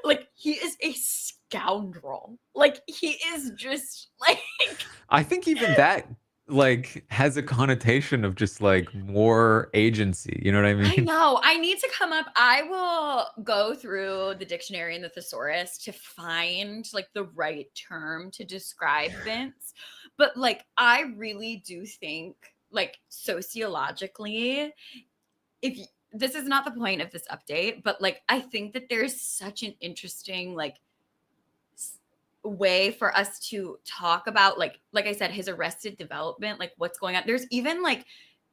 Like, he is a scoundrel. Like, he is just like, I think even that like has a connotation of just like more agency. You know what I mean? I know. I need to come up. I will go through the dictionary and the thesaurus to find like the right term to describe Vince. But like, I really do think like sociologically, this is not the point of this update, but like, I think that there's such an interesting like way for us to talk about like I said, his arrested development, like what's going on. There's even like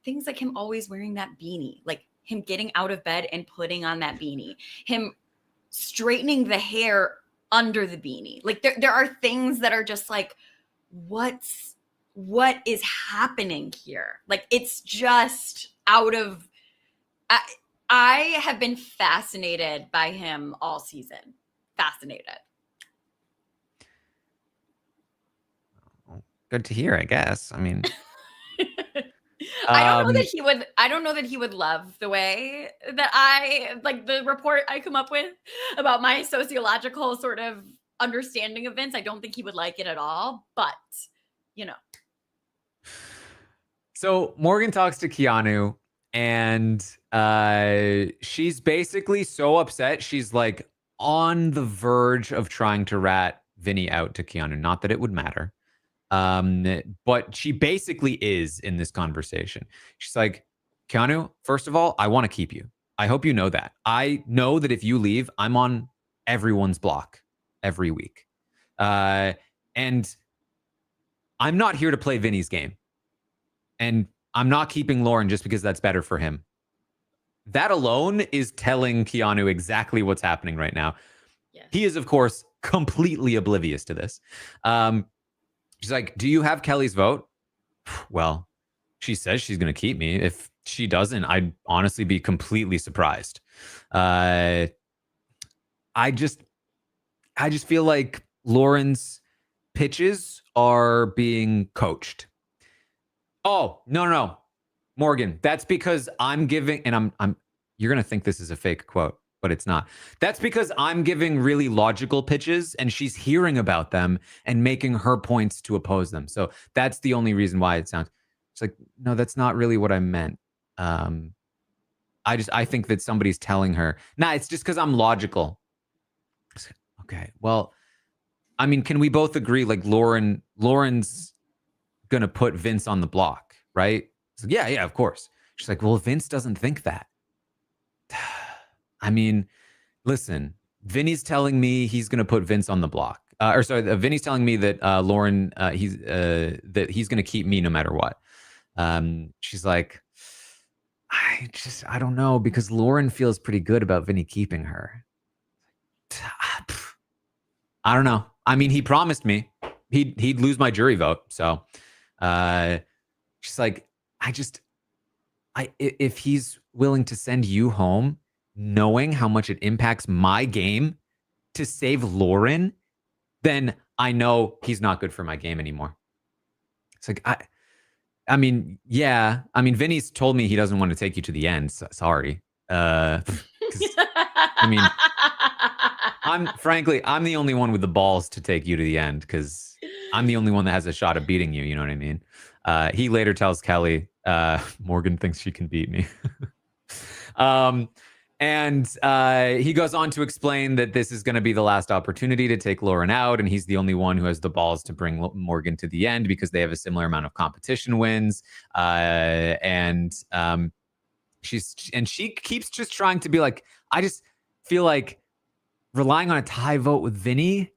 things like him always wearing that beanie, like him getting out of bed and putting on that beanie, him straightening the hair under the beanie. Like there are things that are just like, what is happening here? Like, it's just out of, I have been fascinated by him all season. Fascinated. Good to hear, I guess. I mean, I don't know that he would love the way that I like the report I come up with about my sociological sort of understanding of Vince. I don't think he would like it at all, but you know. So Morgan talks to Keanu and she's basically so upset. She's like on the verge of trying to rat Vinny out to Keanu. Not that it would matter. But she basically is in this conversation. She's like, Keanu, first of all, I want to keep you. I hope you know that. I know that if you leave, I'm on everyone's block every week. And I'm not here to play Vinny's game. And I'm not keeping Lauren just because that's better for him. That alone is telling Keanu exactly what's happening right now. Yeah. He is, of course, completely oblivious to this. She's like, do you have Kelly's vote? Well, she says she's going to keep me. If she doesn't, I'd honestly be completely surprised. I just feel like Lauren's pitches are being coached. Oh, no. Morgan, that's because I'm giving, and you're going to think this is a fake quote, but it's not. That's because I'm giving really logical pitches and she's hearing about them and making her points to oppose them. So that's the only reason why it sounds, it's like, no, that's not really what I meant. I think that somebody's telling her, nah, it's just because I'm logical. Okay, well, I mean, can we both agree, like, Lauren's going to put Vince on the block, right? So, yeah, of course. She's like, well, Vince doesn't think that. I mean, listen, Vinny's telling me he's going to put Vince on the block. Vinny's telling me that Lauren, that he's going to keep me no matter what. She's like, I don't know, because Lauren feels pretty good about Vinny keeping her. I don't know. I mean, he promised me he'd lose my jury vote. So she's like, if he's willing to send you home, knowing how much it impacts my game to save Lauren, then I know he's not good for my game anymore. It's like, I mean, yeah. I mean, Vinny's told me he doesn't want to take you to the end. So, sorry. I mean, I'm the only one with the balls to take you to the end because I'm the only one that has a shot at beating you. You know what I mean? He later tells Kelly, Morgan thinks she can beat me. And he goes on to explain that this is going to be the last opportunity to take Lauren out, and he's the only one who has the balls to bring Morgan to the end because they have a similar amount of competition wins. She keeps just trying to be like, I just feel like relying on a tie vote with Vinny,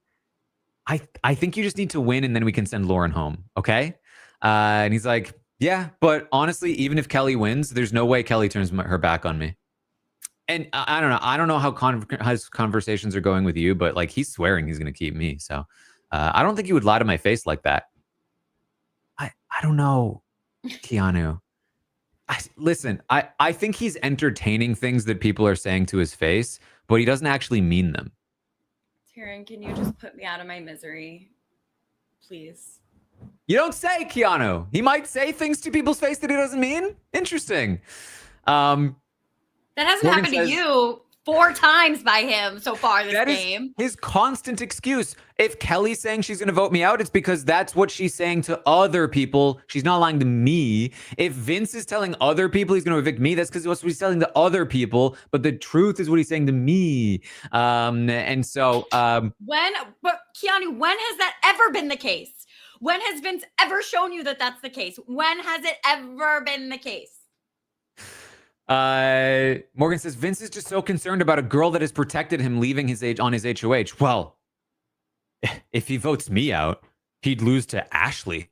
I think you just need to win and then we can send Lauren home, okay? And he's like, yeah, but honestly, even if Kelly wins, there's no way Kelly turns her back on me. And I don't know. I don't know how his conversations are going with you, but like he's swearing he's going to keep me. So I don't think he would lie to my face like that. I don't know, Keanu. Listen, I think he's entertaining things that people are saying to his face, but he doesn't actually mean them. Taran, can you just put me out of my misery, please? You don't say, Keanu. He might say things to people's face that he doesn't mean. Interesting. That hasn't happened to you 4 times by him so far this game. His constant excuse. If Kelly's saying she's going to vote me out, it's because that's what she's saying to other people. She's not lying to me. If Vince is telling other people he's going to evict me, that's because that's what he's telling to other people. But the truth is what he's saying to me. But Keanu, when has that ever been the case? When has Vince ever shown you that that's the case? When has it ever been the case? Morgan says Vince is just so concerned about a girl that has protected him leaving his age on his HOH. Well, if he votes me out, he'd lose to Ashley.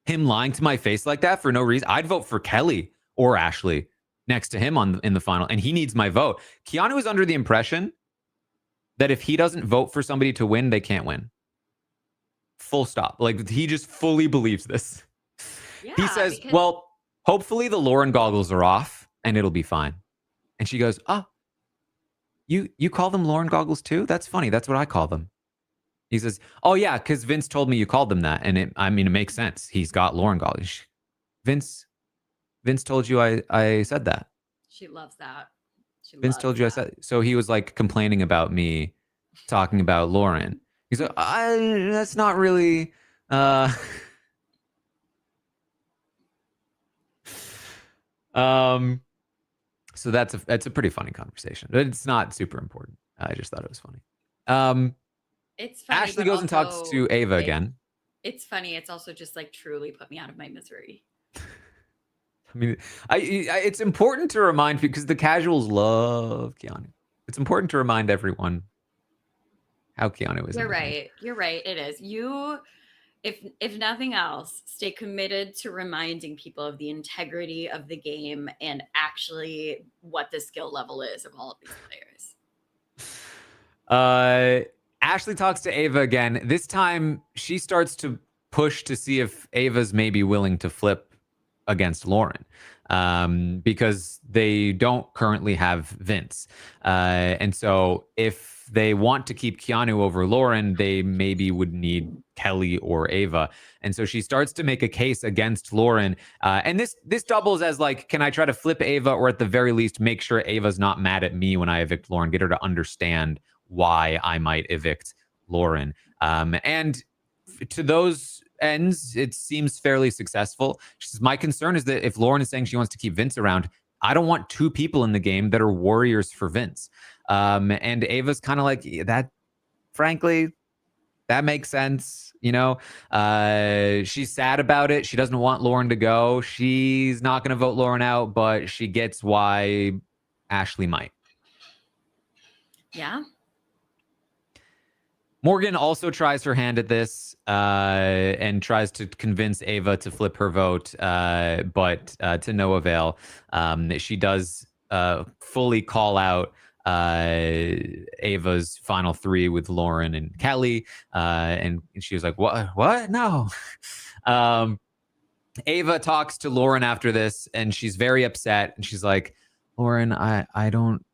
Him lying to my face like that for no reason. I'd vote for Kelly or Ashley next to him in the final, and he needs my vote. Keanu is under the impression that if he doesn't vote for somebody to win, they can't win. Full stop. Like, he just fully believes this. Yeah, he says, well, hopefully the Lauren goggles are off and it'll be fine. And she goes, oh, you call them Lauren goggles too? That's funny. That's what I call them. He says, oh yeah, because Vince told me you called them that. And it makes sense. He's got Lauren goggles. Vince told you I said that. She loves that. Vince told you I said. So he was like complaining about me talking about Lauren. He's like, that's not really so that's a pretty funny conversation. But it's not super important. I just thought it was funny. It's funny. Ashley goes and talks to Ava again. It's funny. It's also just like truly put me out of my misery. I mean, it's important to remind people because the casuals love Keanu. It's important to remind everyone how Keanu is. You're right. You're right. It is. If nothing else, stay committed to reminding people of the integrity of the game and actually what the skill level is of all of these players. Ashley talks to Ava again. This time, she starts to push to see if Ava's maybe willing to flip against Lauren because they don't currently have Vince. And so if they want to keep Keanu over Lauren, they maybe would need Kelly or Ava. And so she starts to make a case against Lauren. And this doubles as like, can I try to flip Ava, or at the very least make sure Ava's not mad at me when I evict Lauren, get her to understand why I might evict Lauren. And to those ends, it seems fairly successful. She says, my concern is that if Lauren is saying she wants to keep Vince around, I don't want two people in the game that are warriors for Vince. And Ava's kind of like, that, frankly, that makes sense. You know, she's sad about it. She doesn't want Lauren to go. She's not going to vote Lauren out, but she gets why Ashley might. Yeah. Morgan also tries her hand at this and tries to convince Ava to flip her vote, but to no avail. She does fully call out Ava's final three with Lauren and Kelly, and she was like, what? No. Ava talks to Lauren after this, and she's very upset, and she's like, Lauren, I don't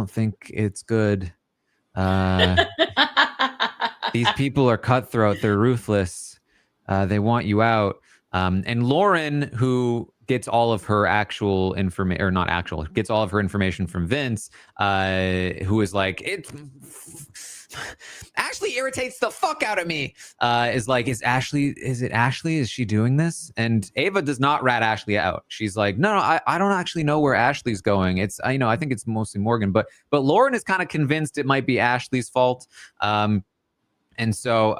think it's good. These people are cutthroat. They're ruthless. They want you out. And Lauren, who gets all of her actual information, or not actual, gets all of her information from Vince, who is like, it Ashley irritates the fuck out of me. Is like, is it Ashley? Is she doing this? And Ava does not rat Ashley out. She's like, no, I don't actually know where Ashley's going. It's, I think it's mostly Morgan, but Lauren is kind of convinced it might be Ashley's fault. And so,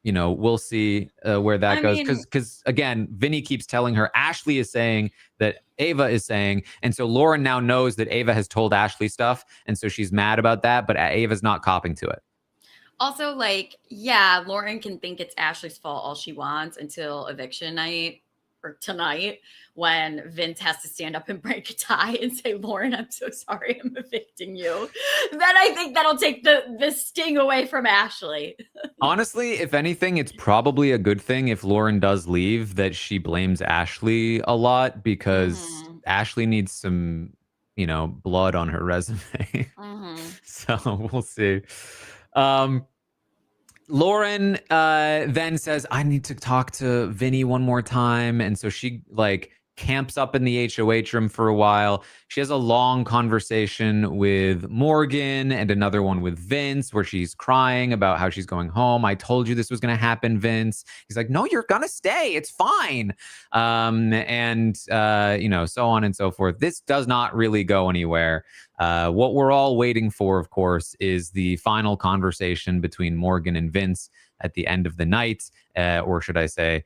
we'll see where that goes. Because again, Vinny keeps telling her Ashley is saying that Ava is saying. And so Lauren now knows that Ava has told Ashley stuff. And so she's mad about that, but Ava's not copping to it. Also, like, yeah, Lauren can think it's Ashley's fault all she wants until eviction night, or tonight, when Vince has to stand up and break a tie and say, Lauren, I'm so sorry I'm evicting you. Then I think that'll take the sting away from Ashley. Honestly, if anything, it's probably a good thing if Lauren does leave that she blames Ashley a lot, because Ashley needs some, blood on her resume. So we'll see. Lauren then says, I need to talk to Vinny one more time. And so she camps up in the HOH room for a while. She has a long conversation with Morgan and another one with Vince, where she's crying about how she's going home. I told you this was going to happen, Vince. He's like, no, you're going to stay. It's fine. And so on and so forth. This does not really go anywhere. What we're all waiting for, of course, is the final conversation between Morgan and Vince at the end of the night, or should I say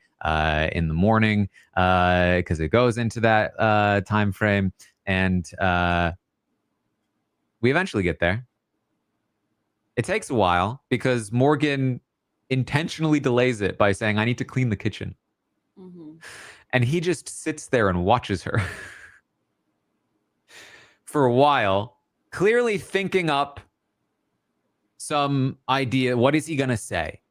in the morning, because it goes into that time frame. And we eventually get there. It takes a while because Morgan intentionally delays it by saying, I need to clean the kitchen. And he just sits there and watches her for a while, clearly thinking up some idea. What is he going to say?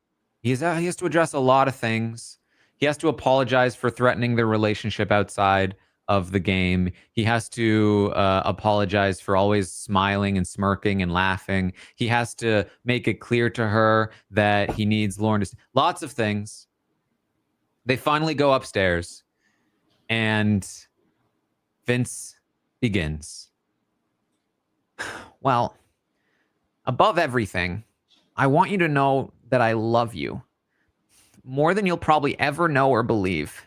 He has to address a lot of things. He has to apologize for threatening their relationship outside of the game. He has to apologize for always smiling and smirking and laughing. He has to make it clear to her that he needs Lauren to... Lots of things. They finally go upstairs, and Vince begins. Well, above everything, I want you to know that I love you more than you'll probably ever know or believe.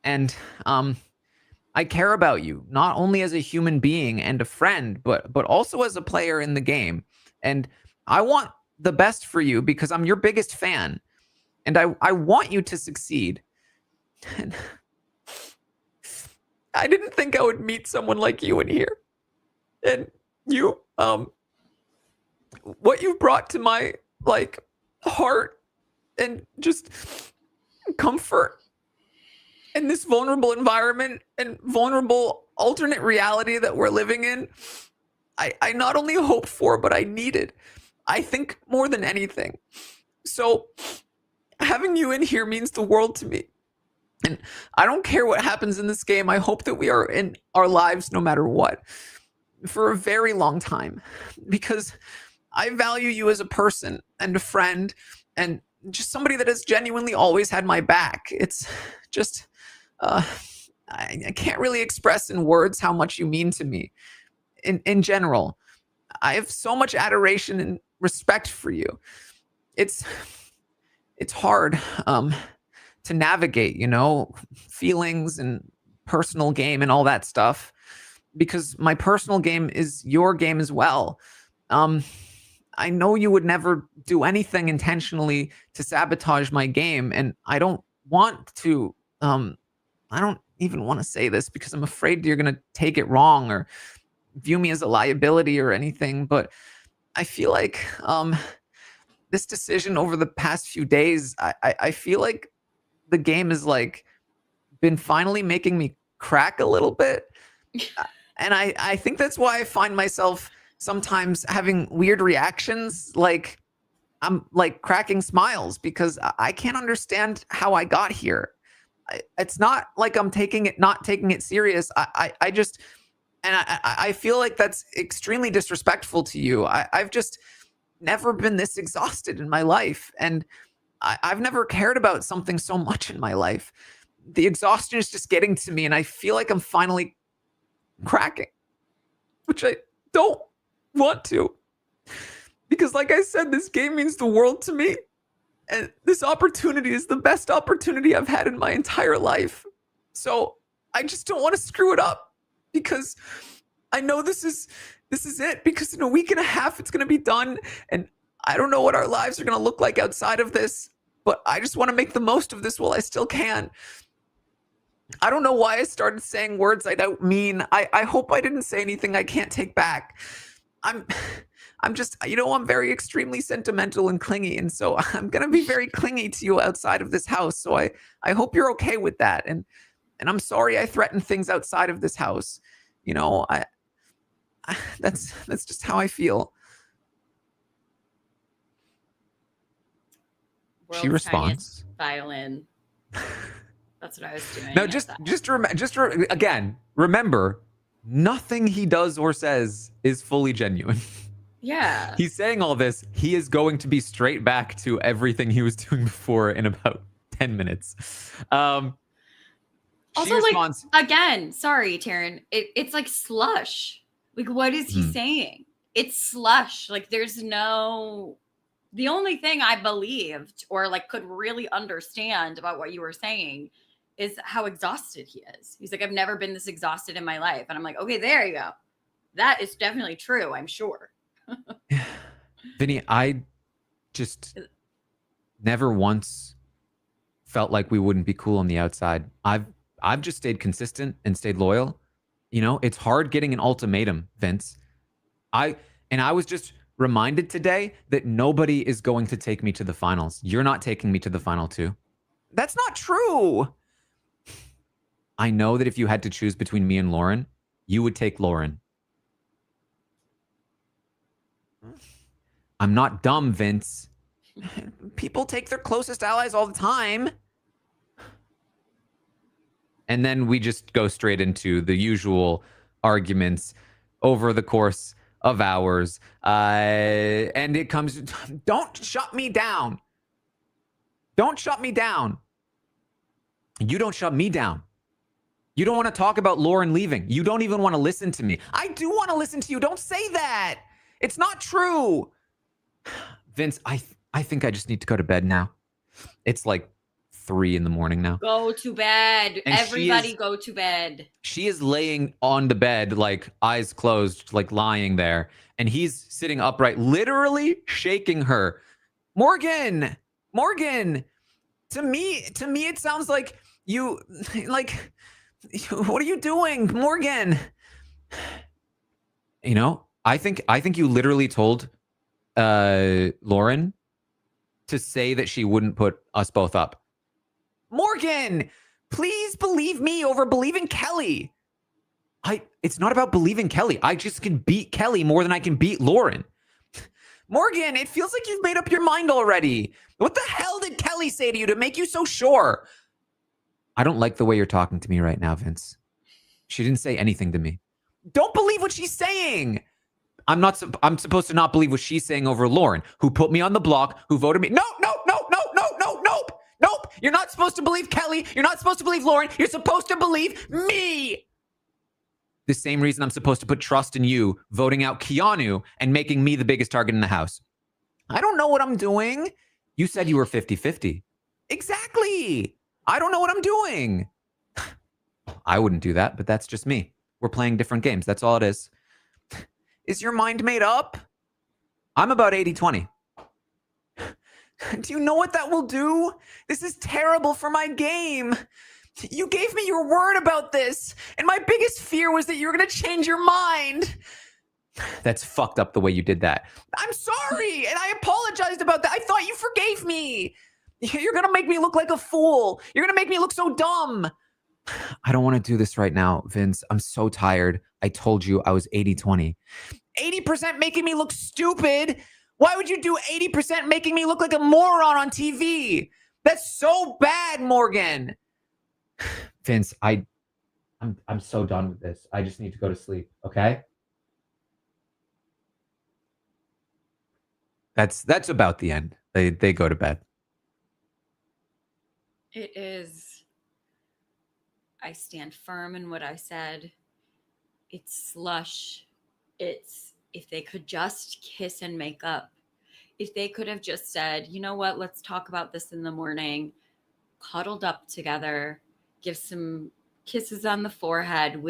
And I care about you, not only as a human being and a friend, but also as a player in the game. And I want the best for you because I'm your biggest fan. And I want you to succeed. And I didn't think I would meet someone like you in here. And you, what you've brought to my, heart and just comfort in this vulnerable environment and vulnerable alternate reality that we're living in, I not only hope for, but I needed, I think, more than anything. So having you in here means the world to me. And I don't care what happens in this game. I hope that we are in our lives no matter what for a very long time, because I value you as a person and a friend and just somebody that has genuinely always had my back. It's just, I can't really express in words how much you mean to me. In general, I have so much adoration and respect for you. It's hard to navigate, feelings and personal game and all that stuff, because my personal game is your game as well. I know you would never do anything intentionally to sabotage my game, and I don't want to. I don't even want to say this because I'm afraid you're going to take it wrong or view me as a liability or anything. But I feel like this decision over the past few days, I feel like the game has like been finally making me crack a little bit. And I think that's why I find myself sometimes having weird reactions, like I'm like cracking smiles because I can't understand how I got here. It's not like I'm not taking it serious. I just, and I feel like that's extremely disrespectful to you. I've just never been this exhausted in my life. And I've never cared about something so much in my life. The exhaustion is just getting to me, and I feel like I'm finally cracking, which I don't want to. Because like I said, this game means the world to me. And this opportunity is the best opportunity I've had in my entire life. So I just don't want to screw it up, because I know this is it, because in a week and a half it's going to be done, and I don't know what our lives are going to look like outside of this, but I just want to make the most of this while I still can. I don't know why I started saying words I don't mean. I hope I didn't say anything I can't take back. I'm just, I'm very extremely sentimental and clingy, and so I'm going to be very clingy to you outside of this house. So I hope you're okay with that. And I'm sorry I threatened things outside of this house. That's just how I feel. World's She responds. Violin. That's what I was doing. No, again, remember, nothing he does or says is fully genuine. Yeah. He's saying all this. He is going to be straight back to everything he was doing before in about 10 minutes. Also, responds, like, again, sorry, Taran, it's like slush. Like, what is he saying? It's slush. Like, there's no... The only thing I believed or like could really understand about what you were saying is how exhausted he is. He's like, I've never been this exhausted in my life. And I'm like, okay, there you go. That is definitely true, I'm sure. Vinny, I just never once felt like we wouldn't be cool on the outside. I've just stayed consistent and stayed loyal. It's hard getting an ultimatum, Vince. I was just reminded today that nobody is going to take me to the finals. You're not taking me to the final too. That's not true. I know that if you had to choose between me and Lauren, you would take Lauren. I'm not dumb, Vince. People take their closest allies all the time. And then we just go straight into the usual arguments over the course of hours. And it comes, don't shut me down. Don't shut me down. You don't shut me down. You don't want to talk about Lauren leaving. You don't even want to listen to me. I do want to listen to you. Don't say that. It's not true. Vince, I think I just need to go to bed now. It's like 3 a.m. now. Go to bed. And everybody go to bed. She is laying on the bed, like eyes closed, like lying there. And he's sitting upright, literally shaking her. Morgan. To me, it sounds like you, like, what are you doing, Morgan? I think you literally told Lauren to say that she wouldn't put us both up. Morgan, please believe me over believing Kelly. It's not about believing Kelly. I just can beat Kelly more than I can beat Lauren. Morgan, it feels like you've made up your mind already. What the hell did Kelly say to you to make you so sure? I don't like the way you're talking to me right now, Vince. She didn't say anything to me. Don't believe what she's saying. I'm supposed to not believe what she's saying over Lauren, who put me on the block, who voted me. No. Nope. You're not supposed to believe Kelly. You're not supposed to believe Lauren. You're supposed to believe me. The same reason I'm supposed to put trust in you voting out Keanu and making me the biggest target in the house. I don't know what I'm doing. You said you were 50-50. Exactly. I don't know what I'm doing. I wouldn't do that, but that's just me. We're playing different games. That's all it is. Is your mind made up? I'm about 80-20. Do you know what that will do? This is terrible for my game. You gave me your word about this, and my biggest fear was that you were going to change your mind. That's fucked up the way you did that. I'm sorry, and I apologized about that. I thought you forgave me. You're going to make me look like a fool. You're going to make me look so dumb. I don't want to do this right now, Vince. I'm so tired. I told you I was 80-20. 80% making me look stupid. Why would you do 80% making me look like a moron on TV? That's so bad, Morgan. Vince, I'm so done with this. I just need to go to sleep, okay? That's about the end. They go to bed. It is. I stand firm in what I said. It's slush. It's if they could just kiss and make up. If they could have just said, you know what, let's talk about this in the morning, cuddled up together, give some kisses on the forehead,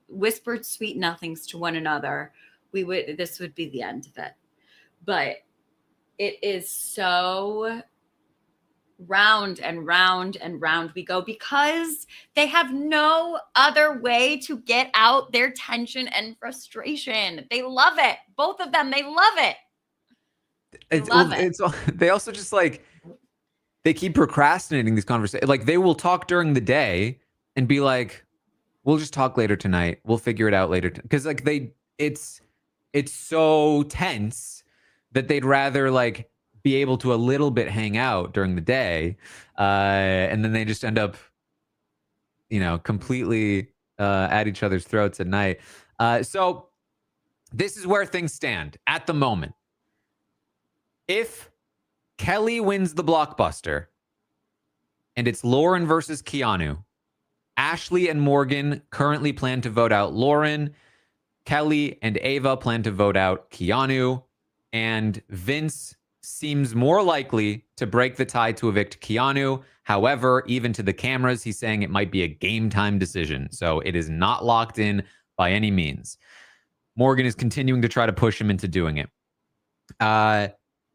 whispered sweet nothings to one another, this would be the end of it. But it is so round and round and round we go because they have no other way to get out their tension and frustration. They love it. Both of them, they love it. They also just like, they keep procrastinating these conversations. Like, they will talk during the day and be like, we'll just talk later tonight. We'll figure it out later. Because like it's so tense that they'd rather like be able to a little bit hang out during the day. And then they just end up, completely at each other's throats at night. So this is where things stand at the moment. If Kelly wins the blockbuster and it's Lauren versus Keanu, Ashley and Morgan currently plan to vote out Lauren. Kelly and Ava plan to vote out Keanu. And Vince seems more likely to break the tie to evict Keanu. However, even to the cameras, he's saying it might be a game time decision. So it is not locked in by any means. Morgan is continuing to try to push him into doing it.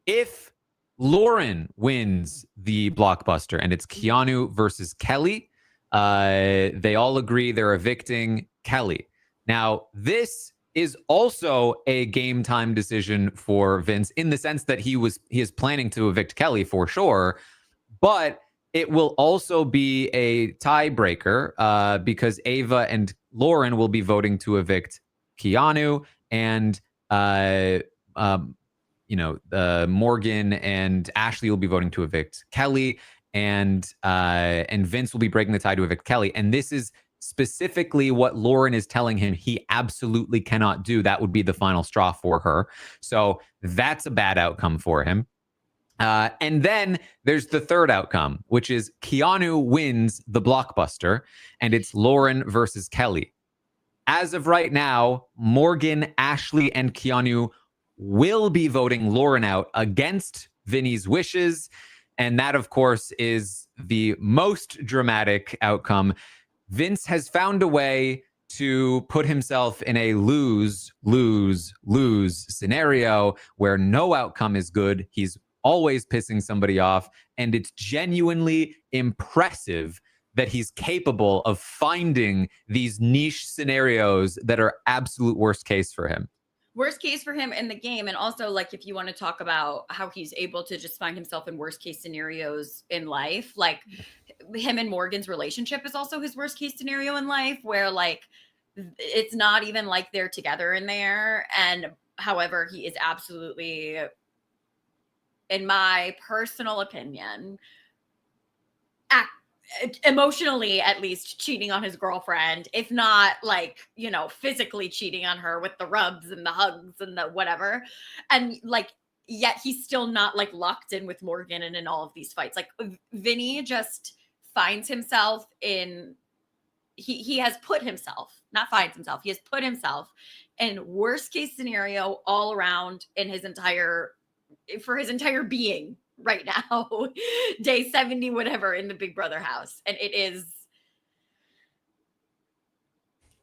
If Lauren wins the blockbuster and it's Keanu versus Kelly, they all agree they're evicting Kelly. Now, this is also a game time decision for Vince in the sense that he is planning to evict Kelly for sure, but it will also be a tiebreaker because Ava and Lauren will be voting to evict Keanu, and Morgan and Ashley will be voting to evict Kelly, and Vince will be breaking the tie to evict Kelly. And this is specifically what Lauren is telling him he absolutely cannot do. That would be the final straw for her. So that's a bad outcome for him. And then there's the third outcome, which is Keanu wins the blockbuster, and it's Lauren versus Kelly. As of right now, Morgan, Ashley, and Keanu will be voting Lauren out against Vinny's wishes. And that, of course, is the most dramatic outcome. Vince has found a way to put himself in a lose scenario where no outcome is good. He's always pissing somebody off. And it's genuinely impressive that he's capable of finding these niche scenarios that are absolute worst case for him. Worst case for him in the game. And also, like, if you want to talk about how he's able to just find himself in worst case scenarios in life, like him and Morgan's relationship is also his worst case scenario in life, where like it's not even like they're together in there. And however, he is absolutely, in my personal opinion, emotionally at least cheating on his girlfriend, if not like, you know, physically cheating on her with the rubs and the hugs and the whatever. And like, yet he's still not like locked in with Morgan and in all of these fights. Like Vinny just finds himself in, he has put himself, not finds himself, he has put himself in worst case scenario all around in his entire, for his entire being right now, day 70, whatever, in the Big Brother house. And it is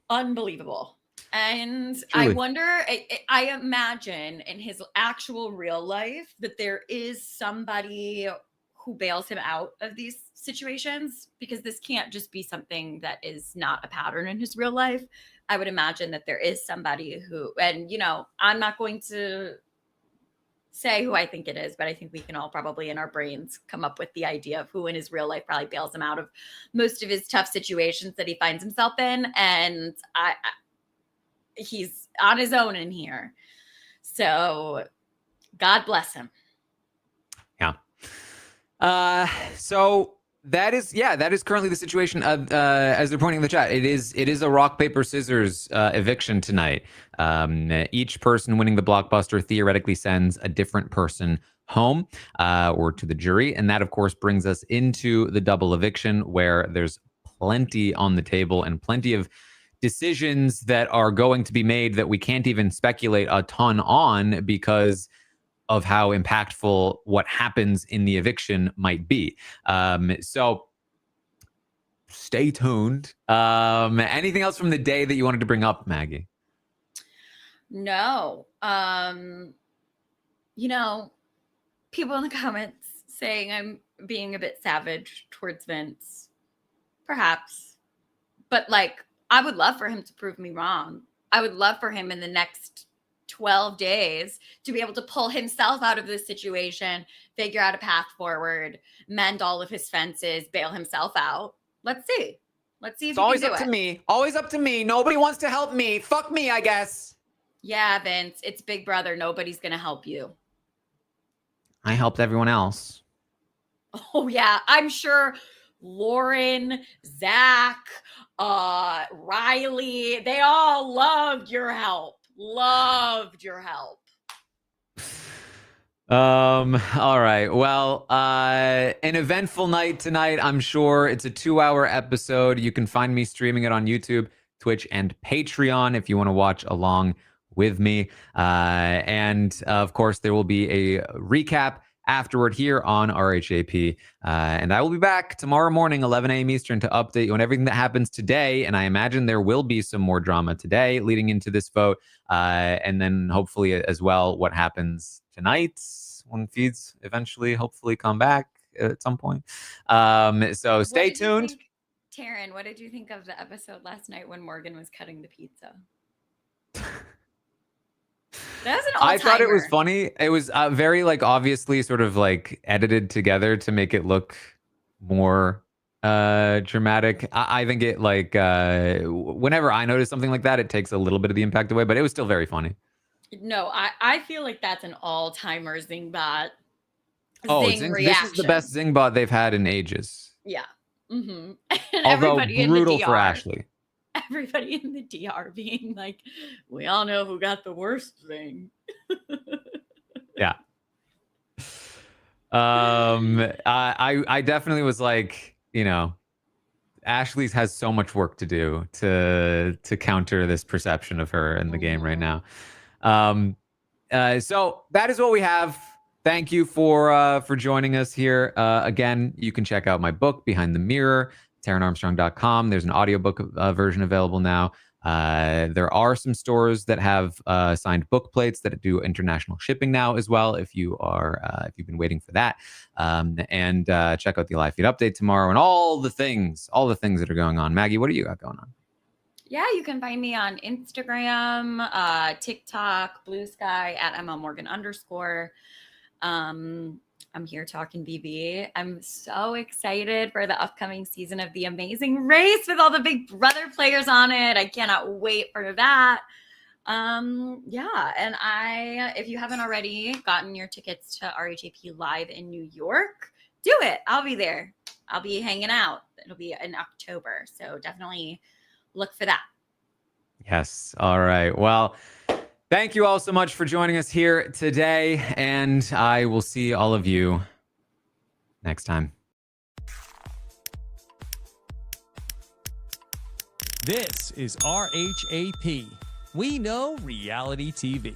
unbelievable. And Truly. I wonder, I imagine in his actual real life that there is somebody who bails him out of these situations, because this can't just be something that is not a pattern in his real life. I would imagine that there is somebody who, and you know, I'm not going to say who I think it is, but I think we can all probably in our brains come up with the idea of who in his real life probably bails him out of most of his tough situations that he finds himself in. And he's on his own in here. So God bless him. Yeah. So that is currently the situation. As they're pointing in the chat, it is a rock, paper, scissors eviction tonight. Each person winning the blockbuster theoretically sends a different person home or to the jury. And that, of course, brings us into the double eviction, where there's plenty on the table and plenty of decisions that are going to be made that we can't even speculate a ton on because of how impactful what happens in the eviction might be. So stay tuned. Anything else from the day that you wanted to bring up, Maggie? No. You know, people in the comments saying I'm being a bit savage towards Vince. Perhaps. But like, I would love for him to prove me wrong. I would love for him in the next 12 days to be able to pull himself out of this situation, figure out a path forward, mend all of his fences, bail himself out. Let's see. Let's see if it's always up to me. Always up to me. Nobody wants to help me. Fuck me, I guess. Yeah, Vince, it's Big Brother. Nobody's going to help you. I helped everyone else. Oh, yeah. I'm sure Lauren, Zach, Riley, they all loved your help. Loved your help. All right. Well, an eventful night tonight. I'm sure it's a 2-hour episode. You can find me streaming it on YouTube, Twitch, and Patreon if you want to watch along with me. And of course, there will be a recap afterward here on RHAP. And I will be back tomorrow morning, 11 a.m. Eastern, to update you on everything that happens today. And I imagine there will be some more drama today leading into this vote. And then hopefully as well, what happens tonight when feeds eventually hopefully come back at some point. So stay tuned. Taran, what did you think of the episode last night when Morgan was cutting the pizza? That was an all-timer. I thought it was funny. It was very like obviously sort of like edited together to make it look more dramatic. I think it like whenever I notice something like that, it takes a little bit of the impact away, but it was still very funny. No, I feel like that's an all-timer Zingbot. This is the best Zingbot they've had in ages. Yeah. Mm-hmm. And although brutal for Ashley. Everybody in the DR being like, we all know who got the worst thing. Yeah. I definitely was like, you know, Ashley's has so much work to do to counter this perception of her in the game right now. So that is what we have. Thank you for joining us here. Again, you can check out my book, Behind the Mirror, TaranArmstrong.com. There's an audiobook version available now. There are some stores that have signed book plates that do international shipping now as well. If you've been waiting for that, and check out the live feed update tomorrow and all the things that are going on. Maggie, what do you got going on? Yeah, you can find me on Instagram, TikTok, Blue Sky at @MLMorgan_. I'm here talking BB. I'm so excited for the upcoming season of The Amazing Race with all the Big Brother players on it. I cannot wait for that. Yeah, and if you haven't already gotten your tickets to RHAP Live in New York, do it. I'll be there. I'll be hanging out. It'll be in October. So definitely look for that. Yes. All right. Well, thank you all so much for joining us here today. And I will see all of you next time. This is RHAP. We know reality TV.